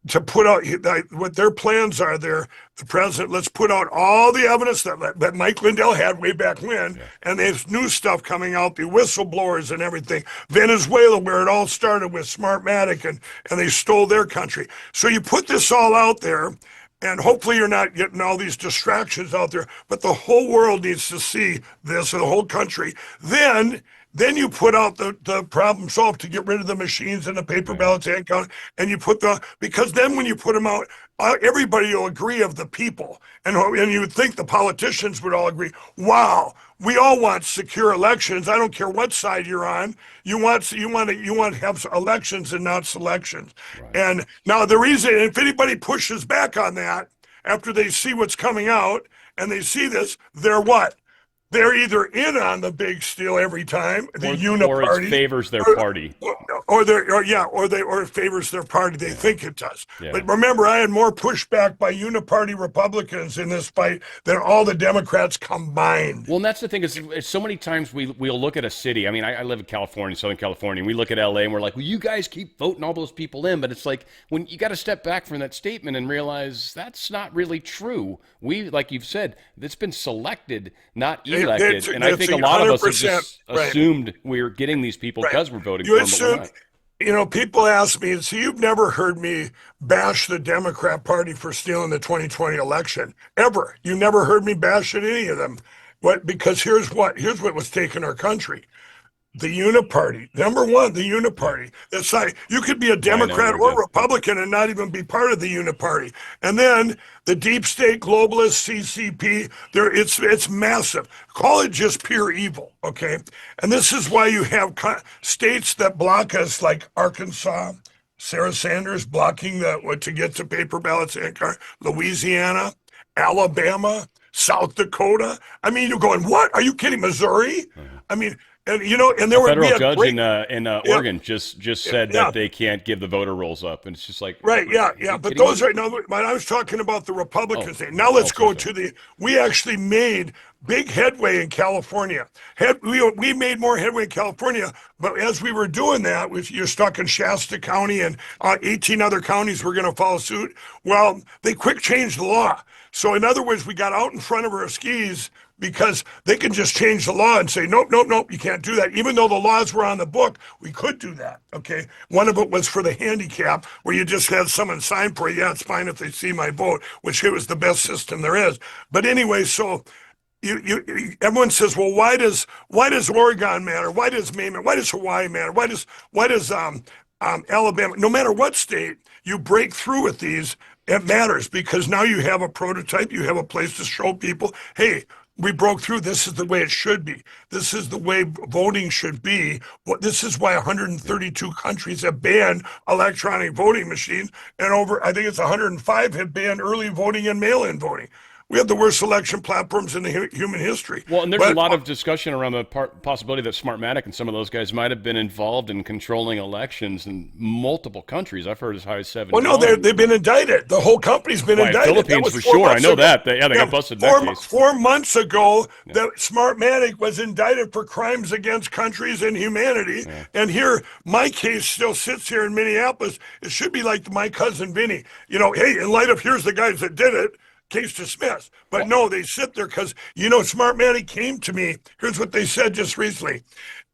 [SPEAKER 14] to put out what their plans are there, the president, let's put out all the evidence that Mike Lindell had way back when, and there's new stuff coming out, the whistleblowers and everything. Venezuela, where it all started with Smartmatic, and they stole their country. So you put this all out there, and hopefully you're not getting all these distractions out there, but the whole world needs to see this, or the whole country. Then you put out the problem solved to get rid of the machines and the paper ballots and count, and you put because then when you put them out, everybody will agree of the people, and you would think the politicians would all agree. Wow, we all want secure elections. I don't care what side you're on. You want to have elections and not selections. Right. And now the reason, if anybody pushes back on that after they see what's coming out and they see this, they're what? They're either in on the big steal every time, the uniparty,
[SPEAKER 1] or it favors their party,
[SPEAKER 14] or it favors their party. They think it does. Yeah. But remember, I had more pushback by uniparty Republicans in this fight than all the Democrats combined.
[SPEAKER 1] Well, and that's the thing is so many times we'll look at a city. I mean, I live in California, Southern California, and we look at LA and we're like, well, you guys keep voting all those people in, but it's like when you got to step back from that statement and realize that's not really true. We, like you've said, it's been selected, not elected, and I think a lot of us have just assumed we're getting these people because we're voting for them, but we're not.
[SPEAKER 14] People ask me, so you've never heard me bash the Democrat Party for stealing the 2020 election, ever. You never heard me bash at any of them. Because here's what was taking our country. The uniparty, number one, the uniparty. That's like, you could be a Democrat or Republican and not even be part of the uniparty. And then the deep state globalists, CCP, it's massive. Call it just pure evil, okay? And this is why you have states that block us, like Arkansas, Sarah Sanders blocking to get to paper ballots, Louisiana, Alabama, South Dakota. I mean, you're going, what? Are you kidding? Missouri? I mean, and and there
[SPEAKER 1] A
[SPEAKER 14] were
[SPEAKER 1] federal
[SPEAKER 14] we had
[SPEAKER 1] judge
[SPEAKER 14] great,
[SPEAKER 1] in Oregon just said
[SPEAKER 14] yeah.
[SPEAKER 1] that they can't give the voter rolls up, and it's just like,
[SPEAKER 14] Right,
[SPEAKER 1] are
[SPEAKER 14] yeah.
[SPEAKER 1] you
[SPEAKER 14] But
[SPEAKER 1] kidding
[SPEAKER 14] those
[SPEAKER 1] me?
[SPEAKER 14] are no. But I was talking about the Republicans thing. Now
[SPEAKER 1] Oh,
[SPEAKER 14] let's go
[SPEAKER 1] sorry.
[SPEAKER 14] to the. We actually made big headway in California. We made more headway in California. But as we were doing that, if you're stuck in Shasta County and 18 other counties were going to follow suit. Well, they quick changed the law. So in other words, we got out in front of our skis because they can just change the law and say, nope, nope, nope, you can't do that. Even though the laws were on the book, we could do that, okay? One of it was for the handicap, where you just had someone sign for it. Yeah, it's fine if they see my vote, which it was the best system there is. But anyway, so everyone says, well, why does Oregon matter? Why does Maine matter? Why does Hawaii matter? Why does Alabama? No matter what state you break through with these, it matters because now you have a prototype, you have a place to show people, hey, we broke through. This is the way it should be. This is the way voting should be. This is why 132 countries have banned electronic voting machines, and I think it's 105 have banned early voting and mail-in voting. We have the worst election platforms in the human history.
[SPEAKER 1] Well, and there's a lot of discussion around the possibility that Smartmatic and some of those guys might have been involved in controlling elections in multiple countries. I've heard as high as 7.
[SPEAKER 14] Well, no, they've been indicted. The whole company's been indicted.
[SPEAKER 1] Philippines for sure. I know that. They got busted in that case.
[SPEAKER 14] 4 months ago, that Smartmatic was indicted for crimes against countries and humanity. Yeah. And here, my case still sits here in Minneapolis. It should be like my cousin Vinny. Hey, in light of here's the guys that did it, case dismissed. But no, they sit there because, Smartmatic came to me. Here's what they said just recently.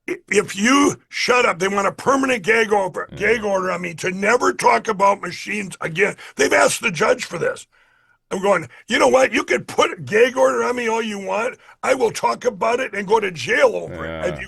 [SPEAKER 14] If you shut up, they want a permanent gag order on me to never talk about machines again. They've asked the judge for this. I'm going, you know what? You could put a gag order on me all you want. I will talk about it and go to jail over it.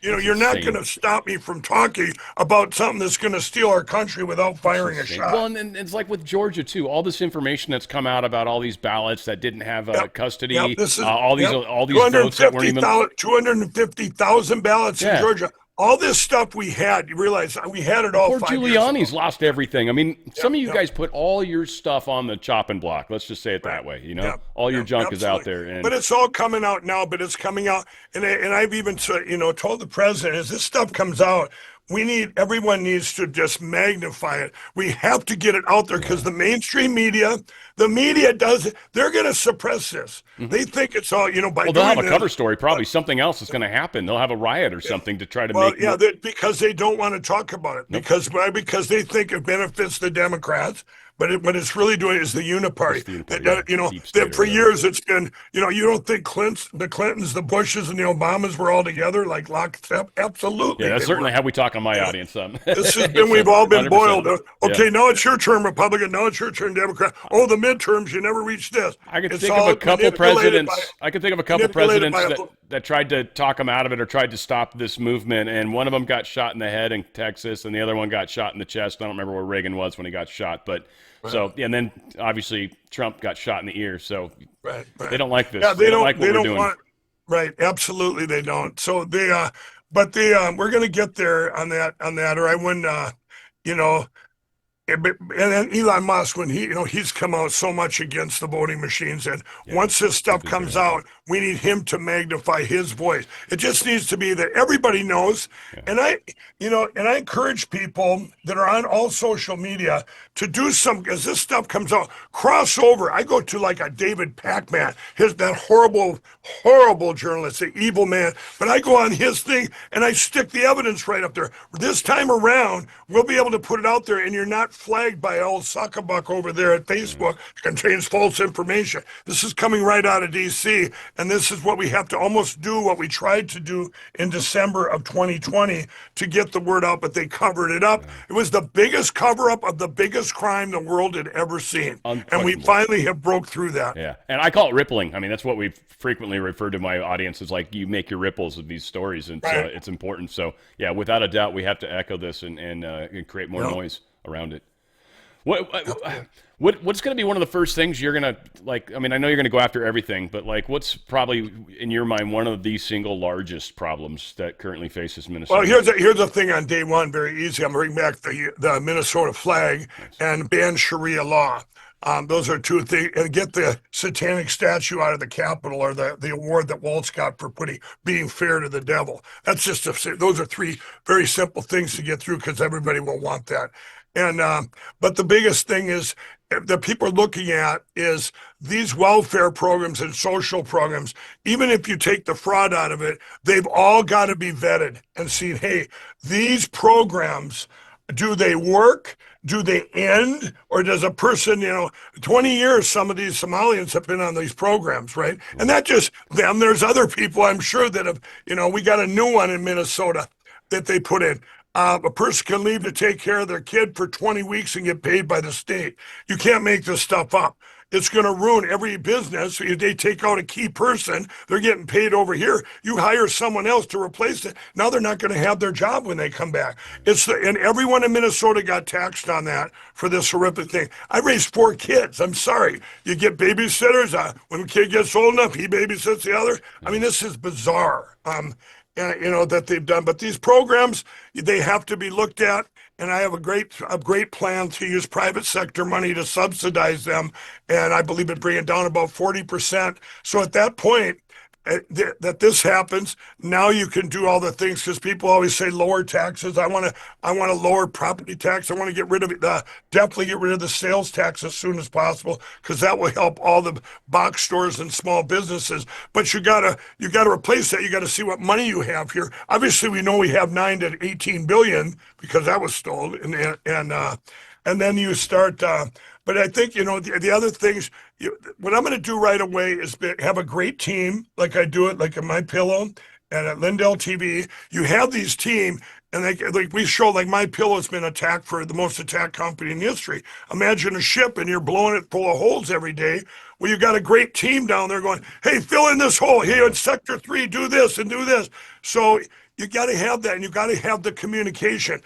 [SPEAKER 14] You're not going to stop me from talking about something that's going to steal our country without firing a shot.
[SPEAKER 1] Well, and it's like with Georgia, too. All this information that's come out about all these ballots that didn't have custody, all these votes that weren't even...
[SPEAKER 14] 250,000 ballots in Georgia. All this stuff we had, you realize we had it all.
[SPEAKER 1] Poor Giuliani's lost everything. I mean, some of you guys put all your stuff on the chopping block. Let's just say it that way. All your junk is out there.
[SPEAKER 14] But it's all coming out now. But it's coming out, and I've even told the president, as this stuff comes out, everyone needs to just magnify it. We have to get it out there because the mainstream media, does it. They're going to suppress this. Mm-hmm. They think it's all, by
[SPEAKER 1] they'll have a cover story. Probably something else is going to happen. They'll have a riot or something to try to make.
[SPEAKER 14] Because they don't want to talk about it. Nope. Because they think it benefits the Democrats. But what it's really doing is the uniparty. That for years it's been, you don't think the Clintons, the Bushes, and the Obamas were all together, like locked up? Absolutely.
[SPEAKER 1] Yeah, that's certainly how we talk on my audience.
[SPEAKER 14] This has been, we've all been 100%. Boiled. Okay, now it's your turn, Republican. Now it's your turn, Democrat. Oh, the midterms, you never reached this.
[SPEAKER 1] I could think of a couple presidents. That tried to talk them out of it or tried to stop this movement, and one of them got shot in the head in Texas, and the other one got shot in the chest. I don't remember where Reagan was when he got shot, but. Right. So, and then obviously Trump got shot in the ear. So they don't like this.
[SPEAKER 14] Yeah,
[SPEAKER 1] they don't like what we're doing.
[SPEAKER 14] Right. Absolutely. They don't. So we're going to get there on that, or I wouldn't, and then Elon Musk, when he's come out so much against the voting machines, and once this stuff comes out, we need him to magnify his voice. It just needs to be that everybody knows. Yeah. And I encourage people that are on all social media to do as this stuff comes out, cross over. I go to like a David Pacman, that horrible journalist, the evil man, but I go on his thing and I stick the evidence right up there. This time around, we'll be able to put it out there, and you're not flagged by old suckabuck over there at Facebook. It contains false information. This is coming right out of DC, and this is what we have to almost do what we tried to do in December of 2020 to get the word out, but they covered it up. It was the biggest cover-up of the biggest crime the world had ever seen, and we finally have broke through that.
[SPEAKER 1] Yeah, and I call it rippling. I mean, that's what we've frequently referred to my audience as, like, you make your ripples of these stories, and it's important. So, yeah, without a doubt, we have to echo this and create more noise around it. What's going to be one of the first things you're going to, like, I mean, I know you're going to go after everything, but, like, what's probably, in your mind, one of the single largest problems that currently faces Minnesota?
[SPEAKER 14] Well, here's the thing on day one, very easy. I'm bringing back the Minnesota flag and ban Sharia law. Those are two things. And get the satanic statue out of the Capitol, or the award that Waltz got for being fair to the devil. That's just those are three very simple things to get through, because everybody will want that. And but the biggest thing is that people are looking at is these welfare programs and social programs. Even if you take the fraud out of it, they've all got to be vetted and seen. Hey, these programs, do they work? Do they end? Or does a person, 20 years, some of these Somalians have been on these programs, right? And not just them, there's other people I'm sure that have, we got a new one in Minnesota that they put in. A person can leave to take care of their kid for 20 weeks and get paid by the state. You can't make this stuff up. It's going to ruin every business. If they take out a key person, they're getting paid over here. You hire someone else to replace it. Now they're not going to have their job when they come back. And everyone in Minnesota got taxed on that for this horrific thing. I raised 4 kids. I'm sorry. You get babysitters. When the kid gets old enough, he babysits the other. I mean, this is bizarre. That they've done. But these programs, they have to be looked at. And I have a great plan to use private sector money to subsidize them. And I believe it bring it down about 40%. So at that point, that this happens, now you can do all the things, because people always say lower taxes. I want to lower property tax. I want to get rid of it, definitely get rid of the sales tax as soon as possible, because that will help all the box stores and small businesses. But you gotta replace that. You got to see what money you have here. Obviously, we know we have 9 to 18 billion because that was stolen, and then you start. But I think, the other things, what I'm going to do right away is have a great team, like I do it, like at My Pillow and at Lindell TV. You have these team, and we show, like My Pillow's been attacked for the most attacked company in history. Imagine a ship and you're blowing it full of holes every day. Well, you got a great team down there going, hey, fill in this hole. Hey, in Sector 3, do this and do this. So you got to have that, and you got to have the communication.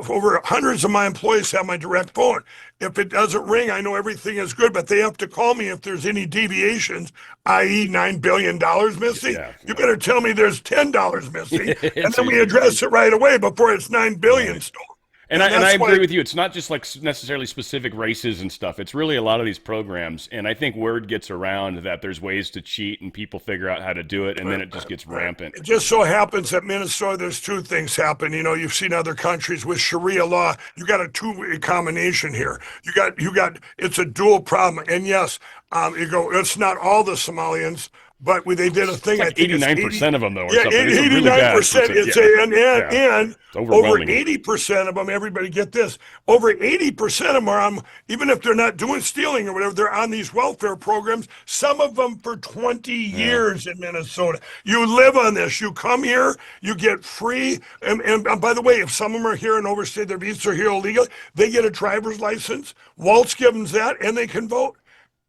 [SPEAKER 14] Over hundreds of my employees have my direct phone. If it doesn't ring, I know everything is good, but they have to call me if there's any deviations, i.e. $9 billion missing. You better tell me there's $10 missing, and then we address it right away before it's $9 billion stolen.
[SPEAKER 1] And I agree with you. It's not just like necessarily specific races and stuff. It's really a lot of these programs. And I think word gets around that there's ways to cheat, and people figure out how to do it, and then it just gets rampant.
[SPEAKER 14] It just so happens that Minnesota, there's two things happen. You've seen other countries with Sharia law. You got a two-way combination here. You got it's a dual problem. And yes, it's not all the Somalians. But they did a thing.
[SPEAKER 1] It's like 89% of them, though. Or
[SPEAKER 14] yeah,
[SPEAKER 1] something.
[SPEAKER 14] 89%. And over 80% of them. Everybody get this. Over 80% of them are on, even if they're not doing stealing or whatever, they're on these welfare programs. Some of them for 20 years in Minnesota. You live on this. You come here, you get free. And by the way, if some of them are here and overstayed their visa or here illegally, they get a driver's license. Waltz gives them that, and they can vote.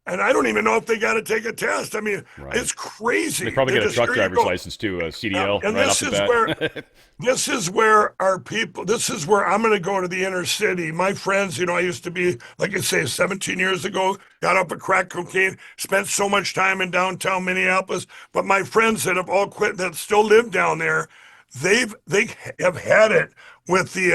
[SPEAKER 14] And I don't even know if they got to take a test. I mean, it's crazy.
[SPEAKER 1] They probably get a truck driver's license too, a CDL.
[SPEAKER 14] And
[SPEAKER 1] right
[SPEAKER 14] this
[SPEAKER 1] off
[SPEAKER 14] is
[SPEAKER 1] the
[SPEAKER 14] where this is where our people. This is where I'm going to go to the inner city. My friends, I used to be, like I say, 17 years ago, got up at crack cocaine, spent so much time in downtown Minneapolis. But my friends that have all quit, that still live down there, they have had it with the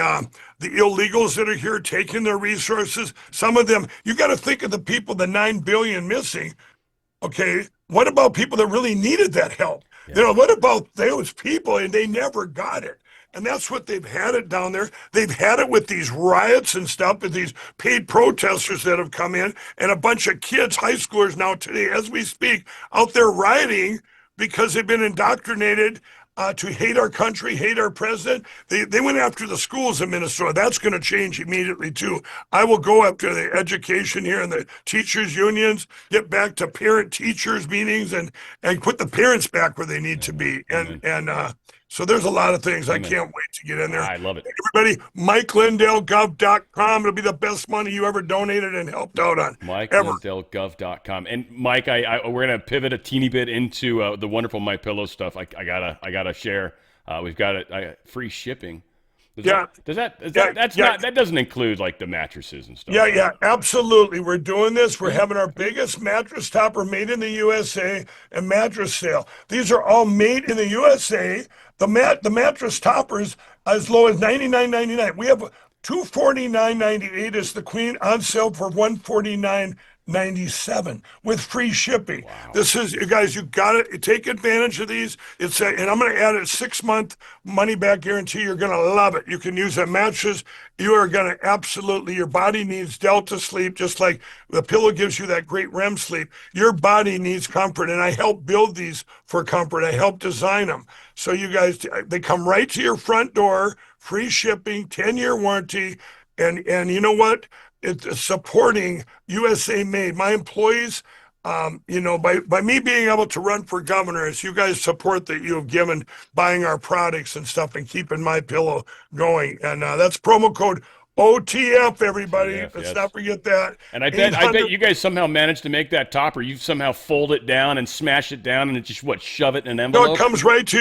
[SPEAKER 14] illegals that are here taking their resources. Some of them, you got to think of the people, the 9 billion missing. Okay, what about people that really needed that help? What about those people and they never got it? And that's what they've had it down there. They've had it with these riots and stuff, with these paid protesters that have come in, and a bunch of kids, high schoolers now today, as we speak, out there rioting because they've been indoctrinated to hate our country, hate our president. They went after the schools in Minnesota. That's going to change immediately, too. I will go after the education here and the teachers' unions, get back to parent-teachers meetings, and put the parents back where they need to be. So there's a lot of things. I can't wait to get in there.
[SPEAKER 1] I love it.
[SPEAKER 14] Everybody, MikeLindellGov.com. It'll be the best money you ever donated and helped out on.
[SPEAKER 1] MikeLindellGov.com. And Mike, we're going to pivot a teeny bit into the wonderful My Pillow stuff. I gotta share. We've got free shipping. That doesn't include like the mattresses and stuff.
[SPEAKER 14] Yeah, absolutely. We're doing this. We're having our biggest mattress topper made in the USA and mattress sale. These are all made in the USA. The mattress toppers as low as $99.99. We have $249.98 is the queen, on sale for $149.97 with free shipping.
[SPEAKER 1] Wow.
[SPEAKER 14] This is, you guys, you got to take advantage of these. It's a, and I'm going to add a 6-month money back guarantee. You're going to love it. You can use a mattress. You are going to absolutely, your body needs Delta sleep, just like the pillow gives you that great REM sleep. Your body needs comfort, and I help build these for comfort. I help design them. So you guys, they come right to your front door, free shipping, 10-year warranty, and you know what? It's supporting USA made. My employees, you know, by me being able to run for governor, it's you guys' support that you have given buying our products and stuff and keeping my pillow going. And that's promo code OTF, everybody.
[SPEAKER 1] OTF,
[SPEAKER 14] Let's
[SPEAKER 1] yes.
[SPEAKER 14] not forget that.
[SPEAKER 1] And I bet you guys somehow managed to make that top, or you somehow fold it down and smash it down and just shove it in an envelope.
[SPEAKER 14] No, it comes right to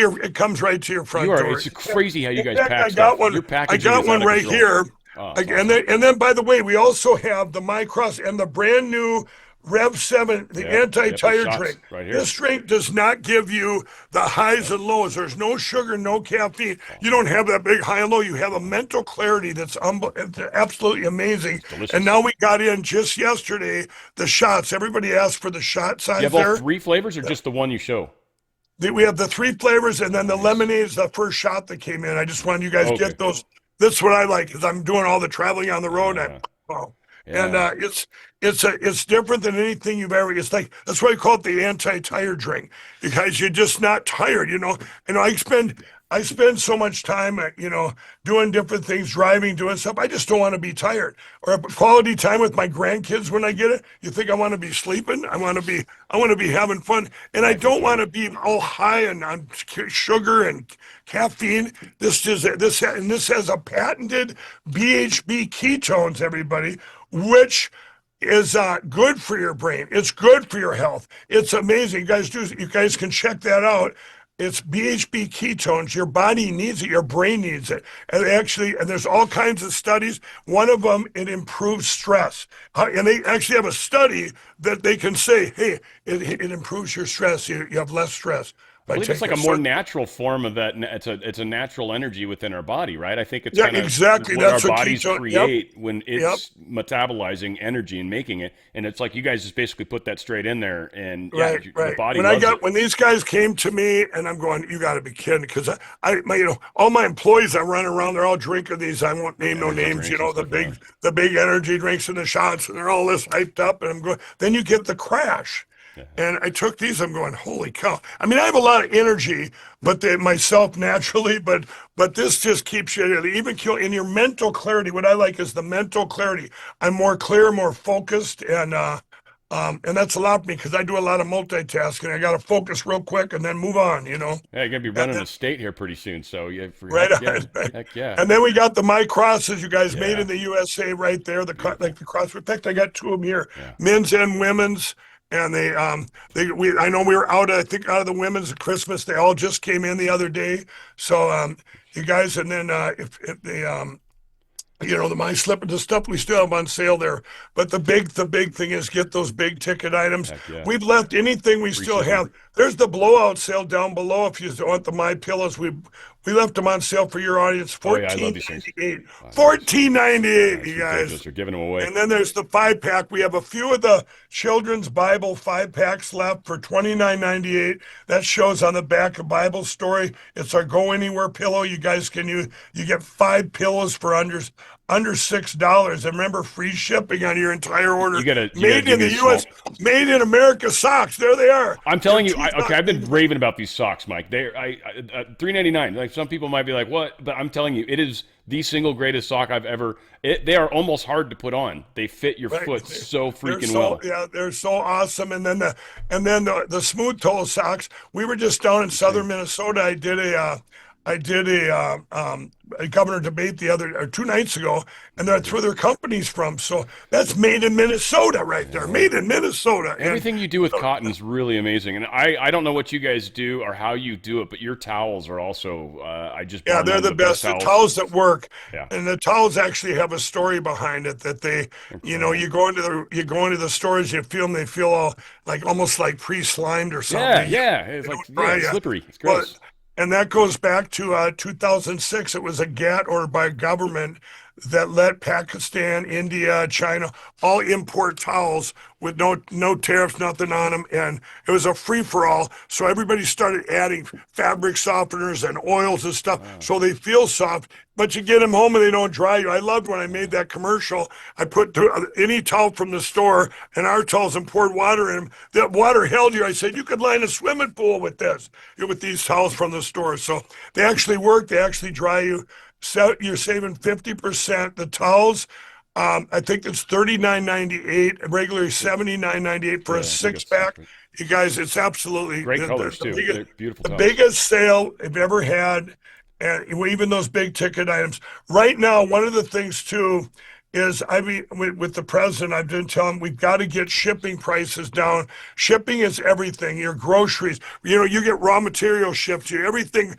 [SPEAKER 14] your front door.
[SPEAKER 1] It's crazy how you guys
[SPEAKER 14] fact,
[SPEAKER 1] pack
[SPEAKER 14] I
[SPEAKER 1] stuff.
[SPEAKER 14] got one.
[SPEAKER 1] Your
[SPEAKER 14] I
[SPEAKER 1] packaging
[SPEAKER 14] got
[SPEAKER 1] is
[SPEAKER 14] one
[SPEAKER 1] out of
[SPEAKER 14] right
[SPEAKER 1] control.
[SPEAKER 14] here.
[SPEAKER 1] Oh,
[SPEAKER 14] and then, by the way, we also have the MyCross and the brand new Rev 7, the anti-tire
[SPEAKER 1] the shots
[SPEAKER 14] drink.
[SPEAKER 1] right here.
[SPEAKER 14] This drink does not give you the highs and lows. There's no sugar, no caffeine. You don't have that big high and low. You have a mental clarity that's absolutely amazing. And now we got in just yesterday the shots. Everybody asked for the shot size.
[SPEAKER 1] You have all 3 flavors, or just the one you show?
[SPEAKER 14] We have the 3 flavors, and then the lemonade is the first shot that came in. I just wanted you guys to get those. That's what I like, because I'm doing all the traveling on the road. And it's different than anything you've ever. It's like, that's why I call it the anti-tire drink, because you're just not tired. You know, I spend so much time, you know, doing different things, driving, doing stuff. I just don't want to be tired. Or quality time with my grandkids when I get it. You think I want to be sleeping? I want to be having fun, and I don't want to be all high on sugar and caffeine. This has a patented BHB ketones, everybody, which is good for your brain. It's good for your health. It's amazing. You guys can check that out. It's BHB ketones. Your body needs it. Your brain needs it. And there's all kinds of studies. One of them, it improves stress. And they actually have a study that they can say, hey, it improves your stress. You have less stress.
[SPEAKER 1] I believe it's like a more natural form of that. It's a natural energy within our body, right? I think it's kind of
[SPEAKER 14] exactly.
[SPEAKER 1] what
[SPEAKER 14] That's
[SPEAKER 1] our
[SPEAKER 14] what
[SPEAKER 1] bodies
[SPEAKER 14] ketone,
[SPEAKER 1] create when it's metabolizing energy and making it. And it's like you guys just basically put that straight in there, and the body loves it.
[SPEAKER 14] When these guys came to me, and I'm going, you got to be kidding, because all my employees are running around, they're all drinking these. I won't name no names, you know, the big energy drinks and the shots, and they're all this hyped up, and I'm going. Then you get the crash. And I took these. I'm going, holy cow! I mean, I have a lot of energy, but myself naturally. But this just keeps you even kill in your mental clarity. What I like is the mental clarity. I'm more clear, more focused, and that's a lot for me, because I do a lot of multitasking. I got to focus real quick and then move on. You know.
[SPEAKER 1] Yeah, you're gonna be running the state here pretty soon, so
[SPEAKER 14] heck yeah. And then we got the My Crosses, you guys, made in the USA, right there. The cross. In fact, I got 2 of them here, men's and women's. And I know we were out of the women's at Christmas. They all just came in the other day. So, you guys, and then, if they, you know, the My Slip, the stuff we still have on sale there. But the big thing is get those big ticket items. We've left anything we still have. There's the blowout sale down below. If you want the My Pillows, we left them on sale for your audience. $14.98. $14.98, you guys.
[SPEAKER 1] They're giving them away.
[SPEAKER 14] And then there's the 5-pack. We have a few of the children's Bible 5-packs left for $29.98. That shows on the back of Bible Story. It's our Go Anywhere pillow. You guys can you get 5 pillows for under $6. And remember, free shipping on your entire order. Made in the U.S. Made in America socks. There they are.
[SPEAKER 1] I'm telling you. I've been raving about these socks, Mike. They're $3.99. Like, some people might be like, "What?" But I'm telling you, it is the single greatest sock I've ever. They are almost hard to put on. They fit your foot so freaking well.
[SPEAKER 14] Yeah, they're so awesome. And then the smooth toe socks. We were just down in southern Minnesota. I did a governor debate 2 nights ago, and that's where their company's from. So that's made in Minnesota right there. Made in Minnesota.
[SPEAKER 1] Everything you do with cotton is really amazing. And I don't know what you guys do or how you do it, but your towels are also,
[SPEAKER 14] they're the best. The towels that work.
[SPEAKER 1] Yeah.
[SPEAKER 14] And the towels actually have a story behind it that they, you know, you go into the stores, you feel them, they feel all almost like pre-slimed or something.
[SPEAKER 1] Yeah. It's like slippery. It's gross.
[SPEAKER 14] And that goes back to 2006. It was a GATT order by government that let Pakistan, India, China all import towels with no tariffs, nothing on them, and it was a free for all. So everybody started adding fabric softeners and oils and stuff, so they feel soft. But you get them home and they don't dry you. I loved when I made that commercial. I put any towel from the store and our towels and poured water in them. That water held you. I said you could line a swimming pool with this, with these towels from the store. So they actually work. They actually dry you. So you're saving 50%. The towels, I think it's $39.98, regularly $79.98 for a 6-pack. You guys, it's absolutely
[SPEAKER 1] great colors too. They're beautiful.
[SPEAKER 14] The biggest sale I've ever had, and even those big ticket items. Right now, one of the things too is, I mean, with the president, I've been telling him we've got to get shipping prices down. Shipping is everything. Your groceries, you get raw materials shipped to you. Everything,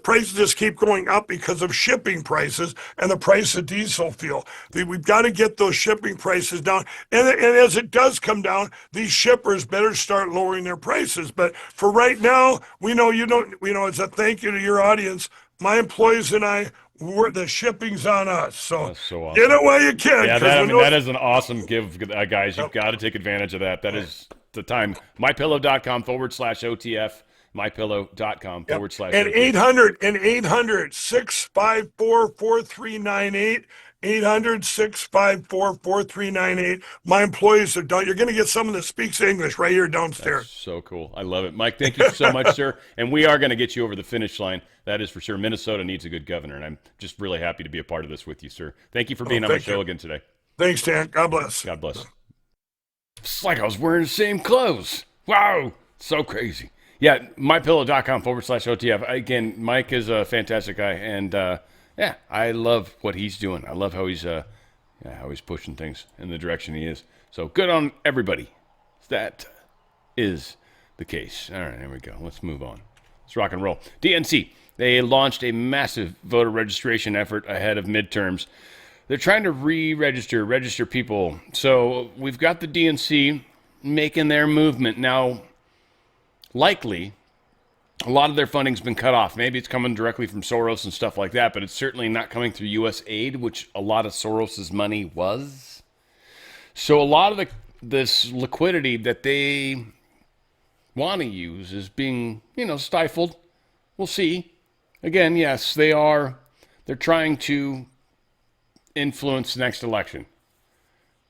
[SPEAKER 14] prices just keep going up because of shipping prices and the price of diesel fuel. We've got to get those shipping prices down. And as it does come down, these shippers better start lowering their prices. But for right now, we know as a thank you to your audience, my employees and I, the shipping's on us. So,
[SPEAKER 1] awesome.
[SPEAKER 14] Get it while you can.
[SPEAKER 1] Yeah, that is an awesome give, guys. You've got to take advantage of that. That is the time. MyPillow.com/OTF. MyPillow.com/OTF.
[SPEAKER 14] And 800-654-4398. 800-654-4398. My employees are done. You're going to get someone that speaks English right here downstairs.
[SPEAKER 1] That's so cool. I love it. Mike, thank you so much, sir. And we are going to get you over the finish line. That is for sure. Minnesota needs a good governor, and I'm just really happy to be a part of this with you, sir. Thank you for being on my show again today.
[SPEAKER 14] Thanks, Dan. God bless.
[SPEAKER 1] God bless. It's like I was wearing the same clothes. Wow. So crazy. Yeah, MyPillow.com/OTF. Again, Mike is a fantastic guy, and yeah, I love what he's doing. I love how he's pushing things in the direction he is. So good on everybody. That is the case. All right, there we go. Let's move on. Let's rock and roll. DNC, they launched a massive voter registration effort ahead of midterms. They're trying to register people. So we've got the DNC making their movement. Now, likely, a lot of their funding's been cut off. Maybe it's coming directly from Soros and stuff like that, but it's certainly not coming through U.S. aid, which a lot of Soros's money was. So a lot of this liquidity that they want to use is being, stifled. We'll see. Again, yes, they're trying to influence the next election.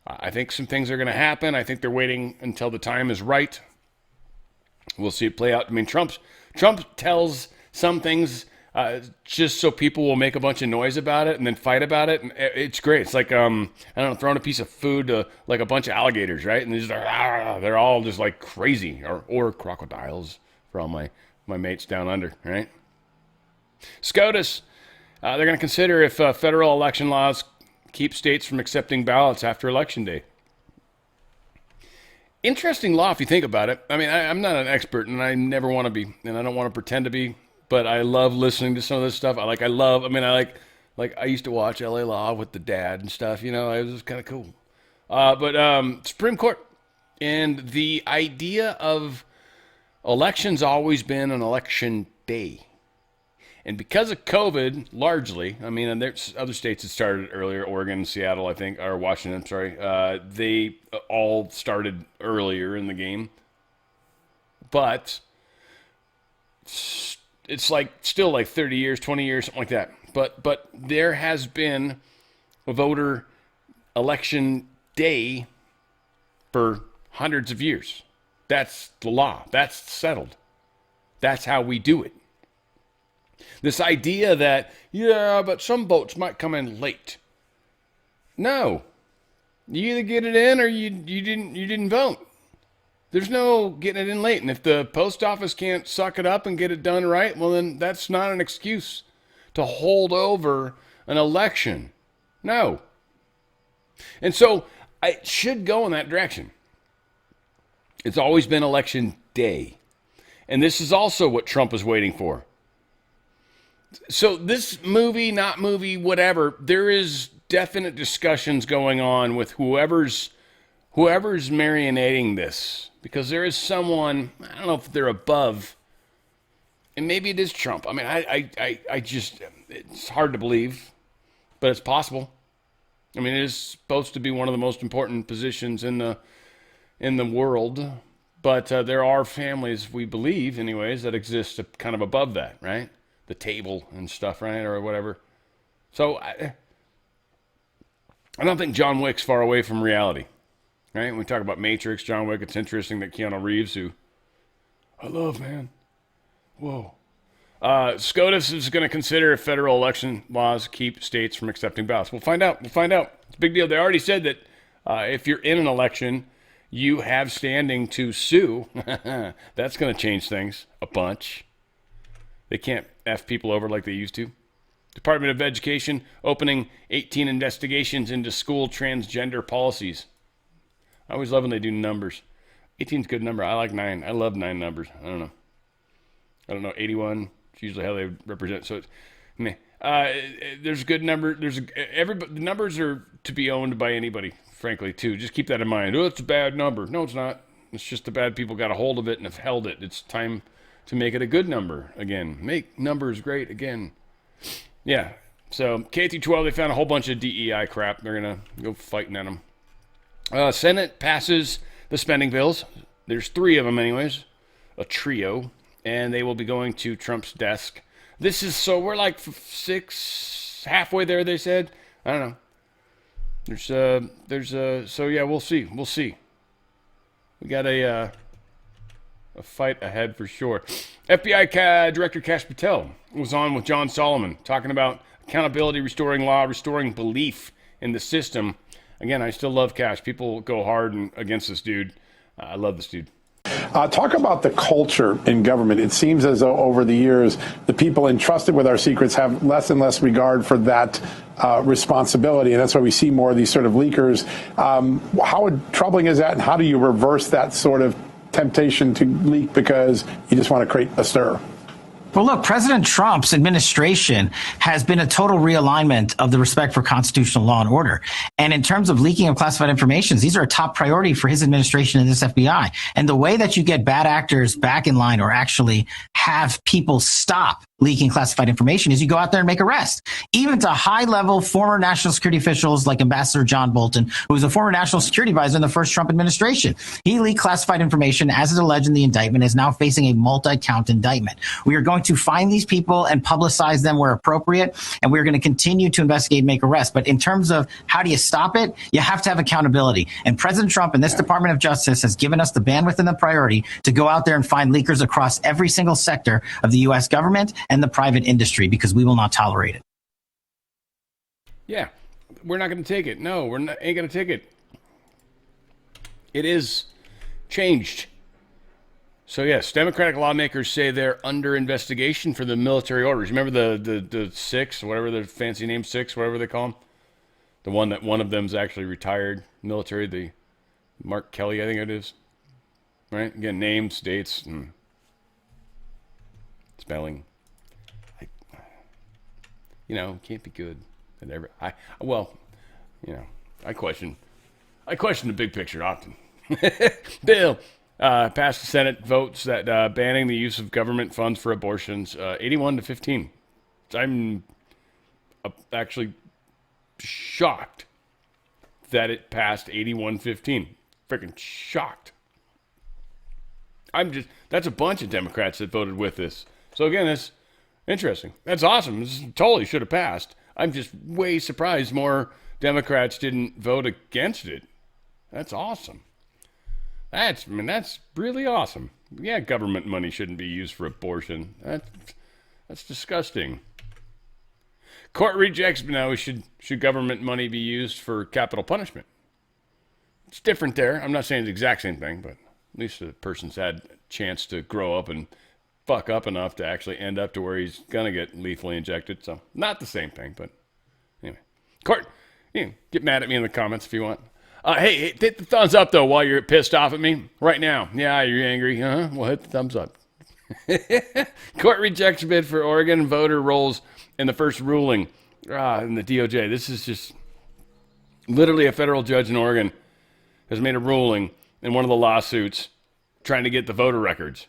[SPEAKER 1] I think some things are going to happen. I think they're waiting until the time is right. We'll see it play out. I mean, Trump tells some things just so people will make a bunch of noise about it and then fight about it. And it's great. It's like, throwing a piece of food to like a bunch of alligators, right? And they're all just like crazy, or crocodiles for all my mates down under, right? SCOTUS, they're going to consider if federal election laws keep states from accepting ballots after Election Day. Interesting law if you think about it. I mean, I'm not an expert, and I never want to be, and I don't want to pretend to be, but I love listening to some of this stuff. I used to watch LA Law with the dad and stuff, it was kind of cool. But Supreme Court, and the idea of elections always been an election day. And because of COVID, largely, and there's other states that started earlier, Oregon, Seattle, I think, or Washington, I'm sorry, they all started earlier in the game. But it's still 30 years, 20 years, something like that. But there has been a voter election day for hundreds of years. That's the law. That's settled. That's how we do it. This idea that, but some votes might come in late. No. You either get it in or you didn't vote. There's no getting it in late. And if the post office can't suck it up and get it done right, well, then that's not an excuse to hold over an election. No. And so I should go in that direction. It's always been election day. And this is also what Trump is waiting for. So this movie, not movie, whatever, there is definite discussions going on with whoever's marionating this, because there is someone, I don't know if they're above, and maybe it is Trump. I mean, I just, it's hard to believe, but it's possible. I mean, it is supposed to be one of the most important positions in the world, but there are families, we believe, anyways, that exist kind of above that, right? The table and stuff, right, or whatever. So I don't think John Wick's far away from reality, right? When we talk about Matrix, John Wick, it's interesting that Keanu Reeves, who I love, man. Whoa. SCOTUS is going to consider if federal election laws keep states from accepting ballots. We'll find out. It's a big deal. They already said that if you're in an election, you have standing to sue. That's going to change things a bunch. They can't F people over like they used to. Department of Education opening 18 investigations into school transgender policies. I always love when they do numbers. 18 is a good number. I like 9. I love 9 numbers. I don't know. 81. It's usually how they represent. So it's meh. There's a good number. The numbers are to be owned by anybody, frankly, too. Just keep that in mind. Oh, it's a bad number. No, it's not. It's just the bad people got a hold of it and have held it. It's time to make it a good number again. Make numbers great again. Yeah. So K through 12, they found a whole bunch of DEI crap. They're gonna go fighting at them. Senate passes the spending bills. There's 3 of them, anyways. A trio. And they will be going to Trump's desk. We're like 6, halfway there, they said. I don't know. So yeah, we'll see. We got a fight ahead for sure. FBI Director Kash Patel was on with John Solomon talking about accountability, restoring law, restoring belief in the system. Again, I still love Kash. People go hard against this dude. I love this dude.
[SPEAKER 13] Talk about the culture in government. It seems as though over the years, the people entrusted with our secrets have less and less regard for that responsibility. And that's why we see more of these sort of leakers. How troubling is that? And how do you reverse that sort of temptation to leak because you just want to create a stir?
[SPEAKER 15] Well, look, President Trump's administration has been a total realignment of the respect for constitutional law and order. And in terms of leaking of classified information, these are a top priority for his administration and this FBI. And the way that you get bad actors back in line or actually have people stop leaking classified information is you go out there and make arrests. Even to high-level former national security officials like Ambassador John Bolton, who was a former national security advisor in the first Trump administration. He leaked classified information, as is alleged in the indictment, is now facing a multi-count indictment. We are going to find these people and publicize them where appropriate, and we're going to continue to investigate and make arrests. But in terms of how do you stop it, you have to have accountability. And President Trump and this Department of Justice has given us the bandwidth and the priority to go out there and find leakers across every single sector of the U.S. government and the private industry, because we will not tolerate it.
[SPEAKER 1] Yeah, we're not going to take it. No, ain't going to take it. It is changed. So yes, Democratic lawmakers say they're under investigation for the military orders. Remember the 6, whatever the fancy name 6, whatever they call them? The one that one of them's actually retired military, the Mark Kelly, I think it is. Right? Again, names, dates, and spelling. Can't be good at every. I question the big picture often. Bill passed the Senate votes that banning the use of government funds for abortions, 81-15. I'm actually shocked that it passed 81-15. Freaking shocked. That's a bunch of Democrats that voted with this. So again, it's interesting. That's awesome. This totally should have passed. I'm just way surprised more Democrats didn't vote against it. That's awesome. That's really awesome. Yeah, government money shouldn't be used for abortion. That's disgusting. Court rejects now should government money be used for capital punishment. It's different there. I'm not saying it's the exact same thing, but at least the person's had a chance to grow up and fuck up enough to actually end up to where he's gonna get lethally injected. So not the same thing, but anyway. Court, get mad at me in the comments if you want. Hey, hit the thumbs up though while you're pissed off at me right now. Yeah, you're angry, huh? Well, hit the thumbs up. Court rejects bid for Oregon voter rolls in the first ruling. In the DOJ. This is just literally a federal judge in Oregon has made a ruling in one of the lawsuits trying to get the voter records.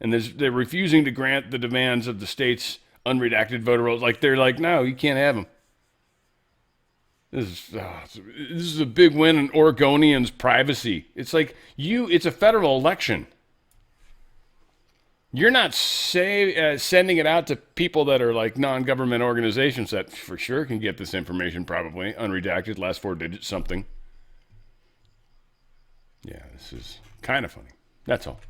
[SPEAKER 1] And they're refusing to grant the demands of the state's unredacted voter rolls. They're like, no, you can't have them. This is a big win in Oregonians' privacy. It's like it's a federal election. You're not sending it out to people that are like non-government organizations that for sure can get this information, probably unredacted, last 4 digits, something. Yeah, this is kind of funny. That's all.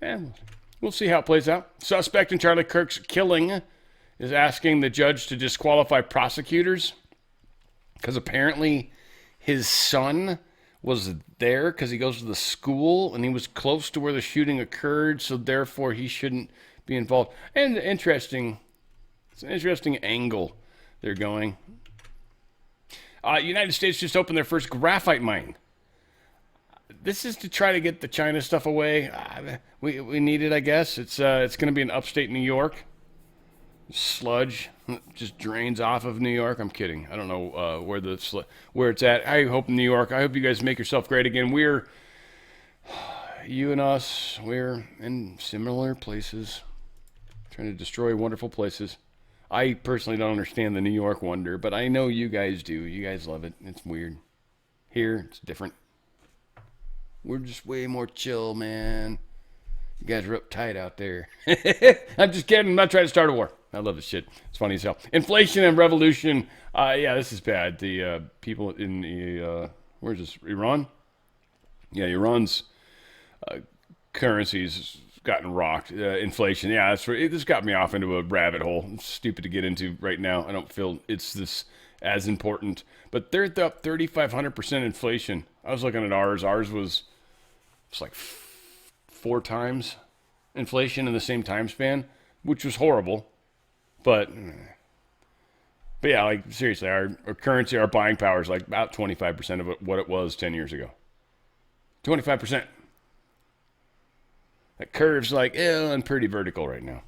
[SPEAKER 1] And we'll see how it plays out. Suspect in Charlie Kirk's killing is asking the judge to disqualify prosecutors because apparently his son was there because he goes to the school and he was close to where the shooting occurred, so therefore he shouldn't be involved. And it's an interesting angle they're going. United States just opened their first graphite mine. This is to try to get the China stuff away. We need it, I guess. It's going to be in upstate New York. Sludge just drains off of New York. I'm kidding. I don't know where it's at. I hope New York. I hope you guys make yourself great again. You and us, we're in similar places, trying to destroy wonderful places. I personally don't understand the New York wonder, but I know you guys do. You guys love it. It's weird. Here, it's different. We're just way more chill, man. You guys are uptight out there. I'm just kidding. I'm not trying to start a war. I love this shit. It's funny as hell. Inflation and revolution. Yeah, this is bad. The people in the, where's this, Iran? Yeah, Iran's currency's gotten rocked. Inflation. Yeah, this got me off into a rabbit hole. It's stupid to get into right now. I don't feel it's this as important. But they're up 3,500% inflation. I was looking at ours. Ours was like 4 times inflation in the same time span, which was horrible. But yeah, like seriously, our currency, our buying power is like about 25% of what it was 10 years ago. 25%. That curve's like, and pretty vertical right now.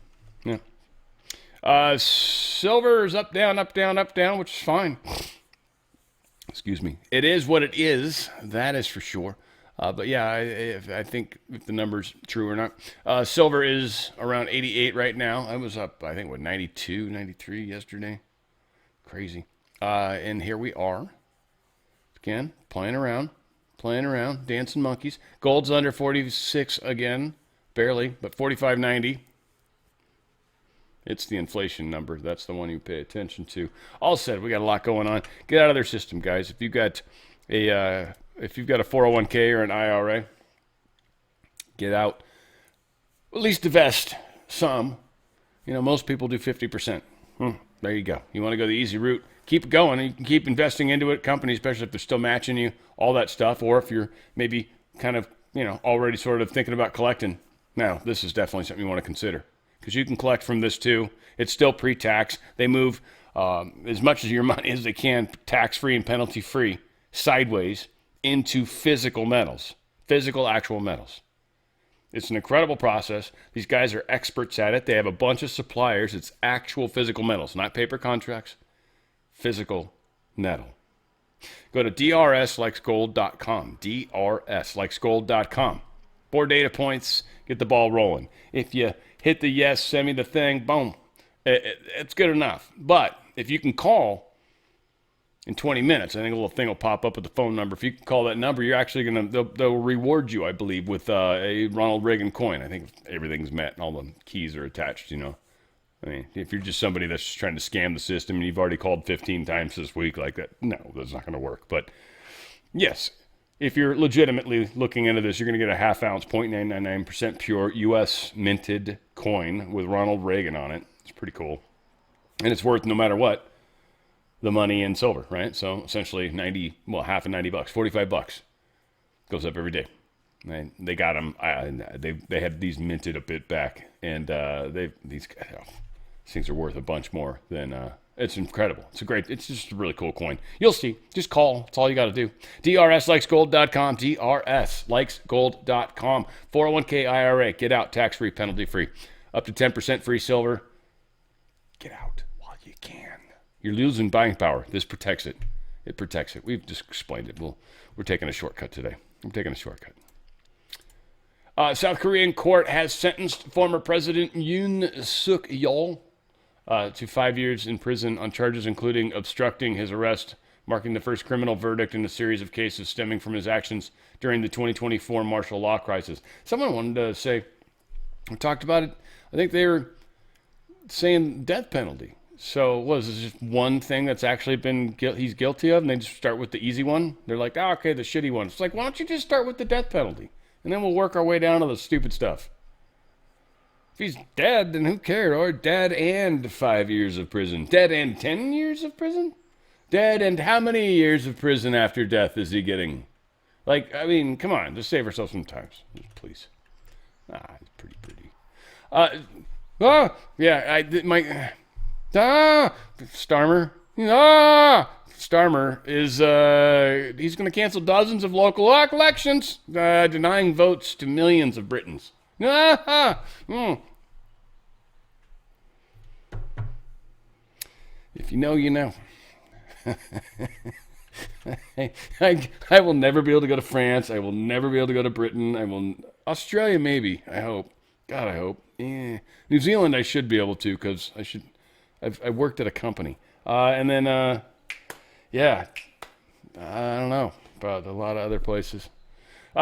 [SPEAKER 1] Yeah. Silver is up, down, which is fine. Excuse me. It is what it is. That is for sure. But yeah, I think if the number's true or not. Silver is around 88 right now. I was up, I think, 92, 93 yesterday. Crazy. And here we are. Again, playing around, dancing monkeys. Gold's under 46 again. Barely, but 45.90. It's the inflation number. That's the one you pay attention to. All said, we got a lot going on. Get out of their system, guys. If you've got a 401k or an IRA, get out. At least divest some. Most people do 50%. There you go. You want to go the easy route, keep it going. You can keep investing into it. Companies, especially if they're still matching you, all that stuff. Or if you're maybe kind of, already sort of thinking about collecting. Now, this is definitely something you want to consider. Because you can collect from this too. It's still pre-tax. They move as much of your money as they can, tax-free and penalty-free, sideways into physical metals, physical actual metals. It's an incredible process. These guys are experts at it. They have a bunch of suppliers. It's actual physical metals, not paper contracts, physical metal. Go to drslikesgold.com, drslikesgold.com. 4 data points, get the ball rolling. If you hit the yes, send me the thing, boom. It's good enough. But if you can call in 20 minutes, I think a little thing will pop up with the phone number. If you can call that number, you're actually they'll reward you, I believe, with a Ronald Reagan coin. I think everything's met and all the keys are attached, I mean, if you're just somebody that's just trying to scam the system and you've already called 15 times this week like that, no, that's not going to work. But yes, if you're legitimately looking into this, you're going to get a half ounce, 0.999% pure U.S. minted coin with Ronald Reagan on it. It's pretty cool. And it's worth, no matter what, the money in silver, right? So essentially half of $90, $45 goes up every day. And they got them. They had these minted a bit back, and these things are worth a bunch more than. It's incredible. It's just a really cool coin. You'll see. Just call. That's all you got to do. DRSlikesgold.com. DRSlikesgold.com. 401k IRA. Get out. Tax-free, penalty-free. Up to 10% free silver. Get out while you can. You're losing buying power. This protects it. It protects it. We've just explained it. We're taking a shortcut today. I'm taking a shortcut. South Korean court has sentenced former President Yoon Suk-yeol to 5 years in prison on charges including obstructing his arrest marking the first criminal verdict in a series of cases stemming from his actions during the 2024 martial law crisis. Someone wanted to say, we talked about it, I think they were saying death penalty. So what is this, just one thing that's actually been he's guilty of, and they just start with the easy one? They're like, oh, okay, the shitty one. It's like, why don't you just start with the death penalty? And then we'll work our way down to the stupid stuff. If he's dead, then who cares? Or dead and 5 years of prison. Dead and 10 years of prison? Dead and how many years of prison after death is he getting? Like, I mean, come on, just save ourselves some time, please. It's pretty. Starmer. Starmer is, he's going to cancel dozens of local elections, denying votes to millions of Britons. If you know, you know. I will never be able to go to France. I will never be able to go to Britain. Australia, maybe. I hope. God, I hope. Yeah. New Zealand, I should be able to, because I've worked at a company. And then, I don't know about a lot of other places.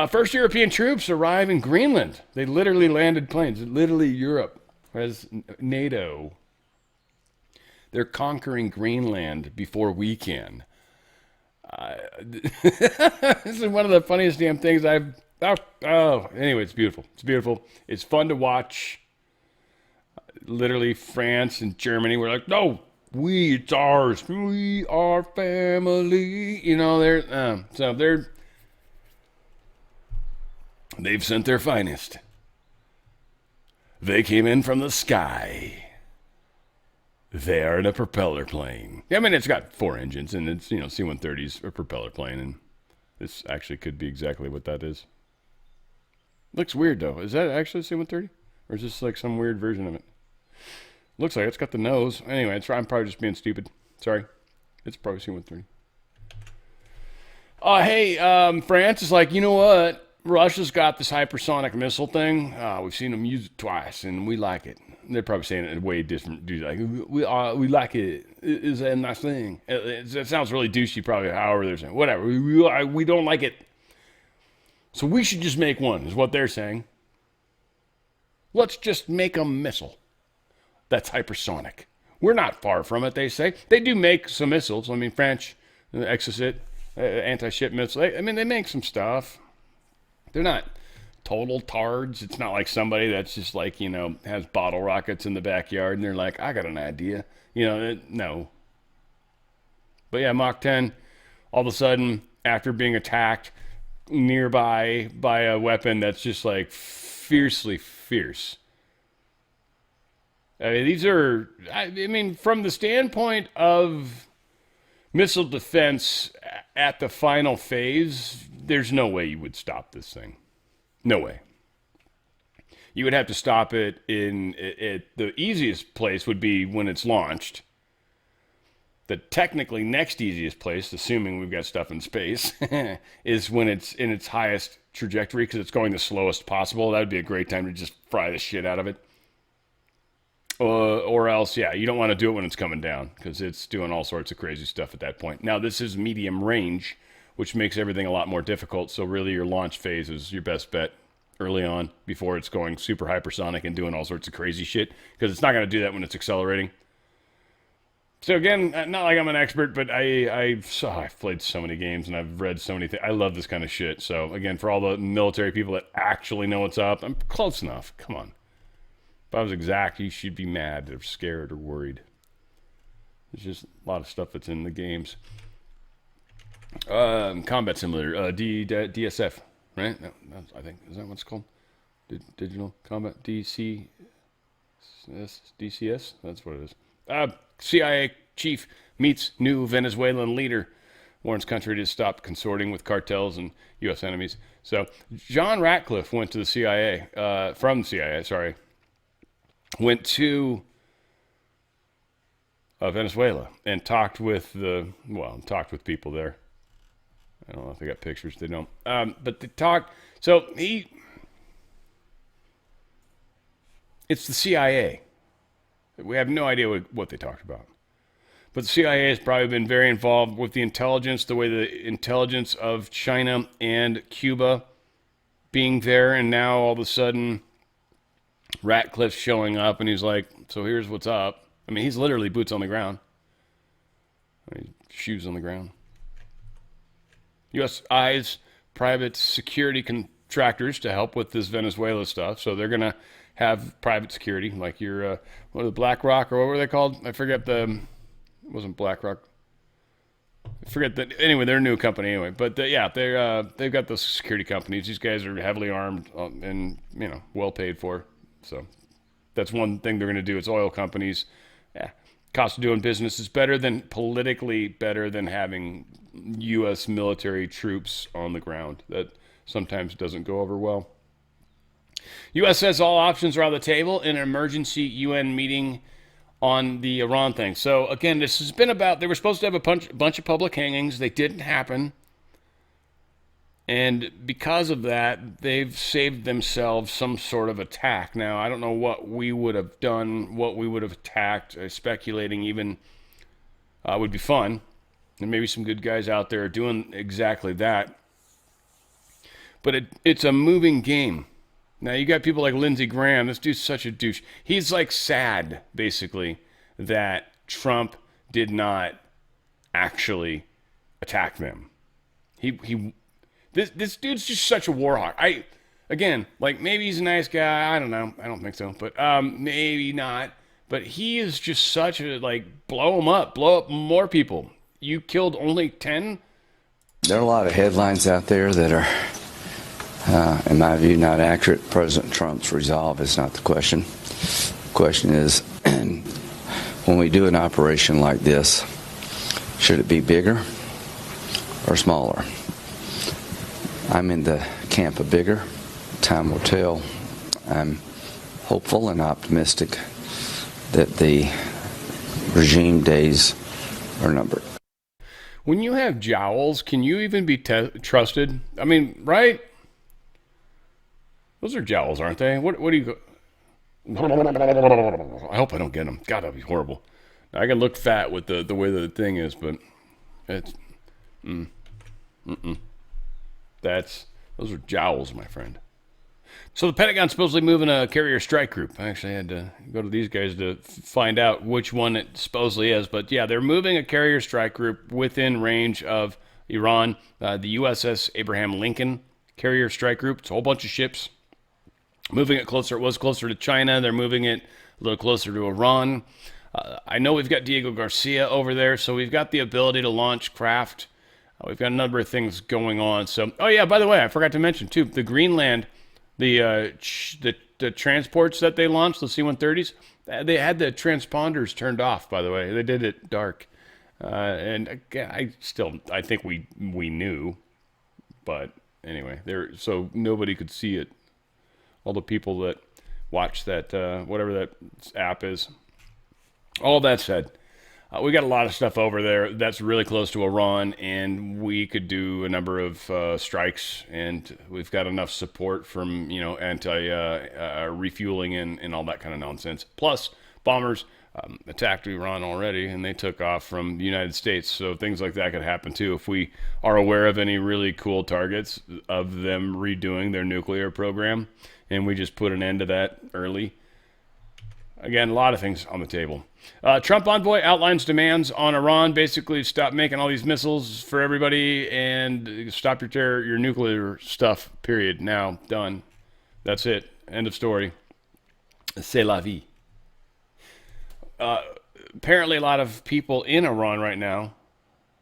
[SPEAKER 1] First European troops arrive in Greenland. They literally landed planes. Literally Europe as NATO. They're conquering Greenland before we can. This is one of the funniest damn things anyway, it's beautiful. It's beautiful. It's fun to watch. Literally France and Germany were like, no, it's ours. We are family. You know, they've sent their finest. They came in from the sky. They are in a propeller plane. I mean, it's got 4 engines, and it's, C-130's a propeller plane, and this actually could be exactly what that is. Looks weird, though. Is that actually a C-130? Or is this like some weird version of it? Looks like it's got the nose. Anyway, I'm probably just being stupid. Sorry. It's probably C-130. France is like, you know what? Russia's got this hypersonic missile thing. We've seen them use it twice, and we like it. They're probably saying it in a way different. Like, we like it. It's a nice thing. It sounds really douchey, probably. However, they're saying whatever. We don't like it. So we should just make one, is what they're saying. Let's just make a missile that's hypersonic. We're not far from it, they say. They do make some missiles. I mean, French, Exocet, anti-ship missile. They make some stuff. They're not total tards. It's not like somebody that's just like, has bottle rockets in the backyard and they're like, I got an idea. No. But yeah, Mach 10, all of a sudden, after being attacked nearby by a weapon that's just like fiercely fierce. These are, from the standpoint of missile defense at the final phase, there's no way you would stop this thing. No way. You would have to stop it the easiest place would be when it's launched. The technically next easiest place, assuming we've got stuff in space, is when it's in its highest trajectory because it's going the slowest possible. That would be a great time to just fry the shit out of it. Or else, you don't want to do it when it's coming down because it's doing all sorts of crazy stuff at that point. Now, this is medium range, which makes everything a lot more difficult. So really your launch phase is your best bet early on before it's going super hypersonic and doing all sorts of crazy shit because it's not going to do that when it's accelerating. So again, not like I'm an expert, but I've played so many games and I've read so many things. I love this kind of shit. So again, for all the military people that actually know what's up, I'm close enough. Come on. If I was exact, you should be mad or scared or worried. There's just a lot of stuff that's in the games. Combat simulator, DSF, right? No, I think, is that what it's called? Digital Combat, DCS? That's what it is. CIA chief meets new Venezuelan leader. Warns country to stop consorting with cartels and U.S. enemies. So, John Ratcliffe went to the CIA, from the CIA, sorry. Went to Venezuela and talked with people there. I don't know if they got pictures. They don't. But they talked. So it's the CIA. We have no idea what they talked about. But the CIA has probably been very involved with the intelligence, the way the intelligence of China and Cuba being there, and now all of a sudden Ratcliffe's showing up and he's like, so here's what's up. I mean, he's literally boots on the ground. I mean, shoes on the ground. U.S. eyes private security contractors to help with this Venezuela stuff. So they're going to have private security, like your, what are the BlackRock, or what were they called? I forget it wasn't BlackRock. I forget that. Anyway, they're a new company anyway. But they've got those security companies. These guys are heavily armed and, well paid for. So that's one thing they're going to do. It's oil companies. Yeah. Cost of doing business is politically better than having U.S. military troops on the ground. That sometimes doesn't go over well. U.S. says all options are on the table in an emergency UN meeting on the Iran thing. So, again, this has been about, they were supposed to have a bunch of public hangings. They didn't happen. And because of that, they've saved themselves some sort of attack. Now, I don't know what we would have done, what we would have attacked. Speculating even would be fun. And maybe some good guys out there are doing exactly that. But it's a moving game. Now, you got people like Lindsey Graham. This dude's such a douche. He's like sad, basically, that Trump did not actually attack them. This dude's just such a war hawk. Maybe he's a nice guy. I don't know. I don't think so. But maybe not. But he is just such a, blow him up. Blow up more people. You killed only 10?
[SPEAKER 16] There are a lot of headlines out there that are, in my view, not accurate. President Trump's resolve is not the question. The question is, when we do an operation like this, should it be bigger or smaller? I'm in the camp of bigger. Time will tell. I'm hopeful and optimistic that the regime days are numbered.
[SPEAKER 1] When you have jowls, can you even be trusted? I mean, right? Those are jowls, aren't they? What do you go? I hope I don't get them. God, that'd be horrible. I can look fat with the way that the thing is, but it's those are jowls, my friend. So the Pentagon's supposedly moving a carrier strike group. I actually had to go to these guys to find out which one it supposedly is. But yeah, they're moving a carrier strike group within range of Iran. The USS Abraham Lincoln carrier strike group. It's a whole bunch of ships. Moving it closer. It was closer to China. They're moving it a little closer to Iran. I know we've got Diego Garcia over there, so we've got the ability to launch craft. We've got a number of things going on. So, oh yeah, by the way, I forgot to mention too, the Greenland, the transports that they launched, the C-130s, they had the transponders turned off. By the way, they did it dark, and again, I think we knew, but anyway, so nobody could see it. All the people that watch that, whatever that app is. All that said, we got a lot of stuff over there that's really close to Iran, and we could do a number of strikes, and we've got enough support from, anti-refueling and all that kind of nonsense. Plus, bombers attacked Iran already, and they took off from the United States, so things like that could happen too. If we are aware of any really cool targets of them redoing their nuclear program, and we just put an end to that early. Again, a lot of things on the table. Trump envoy outlines demands on Iran. Basically, stop making all these missiles for everybody and stop your nuclear stuff, period. Now, done. That's it. End of story. C'est la vie. Apparently, a lot of people in Iran right now,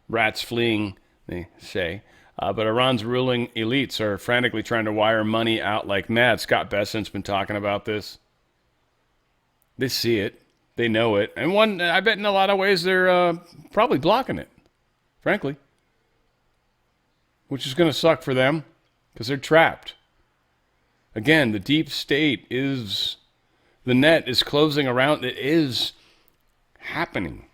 [SPEAKER 1] rats fleeing, they say, but Iran's ruling elites are frantically trying to wire money out like mad. Scott Bessent's been talking about this. They see it. They know it. And I bet in a lot of ways they're probably blocking it, frankly. Which is going to suck for them because they're trapped. Again, the deep state the net is closing around. It is happening.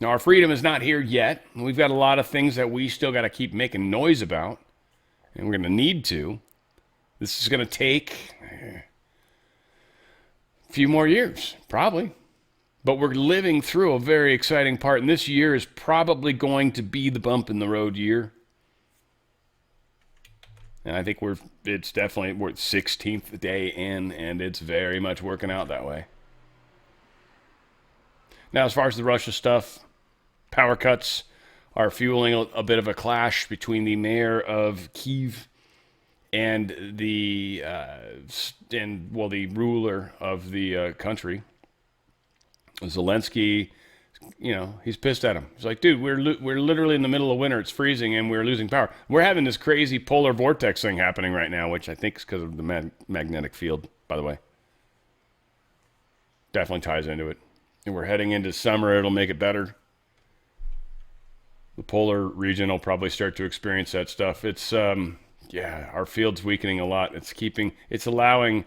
[SPEAKER 1] Now, our freedom is not here yet. We've got a lot of things that we still got to keep making noise about. And we're going to need to. This is going to take a few more years, probably. But we're living through a very exciting part, and this year is probably going to be the bump in the road year. And I think we're 16th day in, and it's very much working out that way. Now, as far as the Russia stuff, power cuts are fueling a bit of a clash between the mayor of Kyiv and the ruler of the country. Zelensky, he's pissed at him. He's like, dude, we're literally in the middle of winter. It's freezing, and we're losing power. We're having this crazy polar vortex thing happening right now, which I think is because of the magnetic field, by the way. Definitely ties into it. And we're heading into summer. It'll make it better. The polar region will probably start to experience that stuff. It's, our field's weakening a lot. It's allowing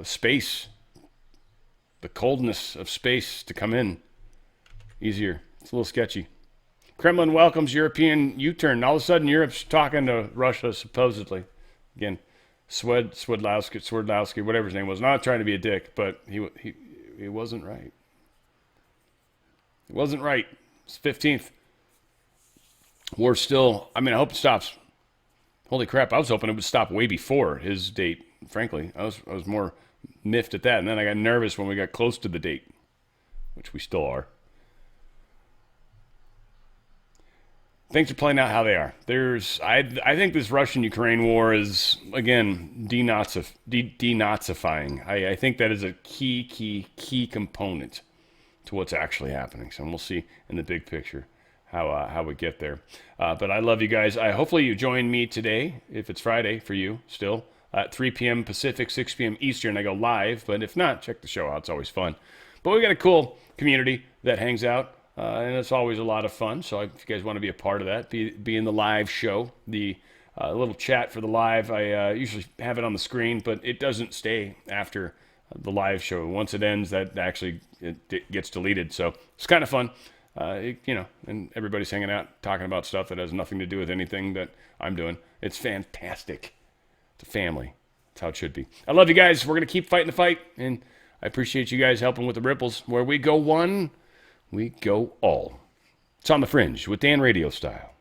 [SPEAKER 1] space, the coldness of space to come in easier. It's a little sketchy. Kremlin welcomes European U-turn. All of a sudden, Europe's talking to Russia, supposedly. Again, Swerdlowski, whatever his name was. Not trying to be a dick, but he wasn't right. It wasn't right. It's 15th. War still, I hope it stops. Holy crap, I was hoping it would stop way before his date, frankly. I was more miffed at that, and then I got nervous when we got close to the date, which we still are. Things are playing out how they are. I think this Russian-Ukraine war is, again, denazifying. I think that is a key component to what's actually happening. So we'll see in the big picture how we get there. But I love you guys. Hopefully you join me today, if it's Friday for you still, at 3 p.m. Pacific, 6 p.m. Eastern. I go live, but if not, check the show out. It's always fun. But we got a cool community that hangs out, and it's always a lot of fun. So if you guys want to be a part of that, be in the live show, the little chat for the live. I usually have it on the screen, but it doesn't stay after the live show. Once it ends, that actually it gets deleted. So it's kind of fun. And everybody's hanging out, talking about stuff that has nothing to do with anything that I'm doing. It's fantastic. It's a family. That's how it should be. I love you guys. We're going to keep fighting the fight, and I appreciate you guys helping with the ripples. Where we go one, we go all. It's on the Fringe with Dan Radio Style.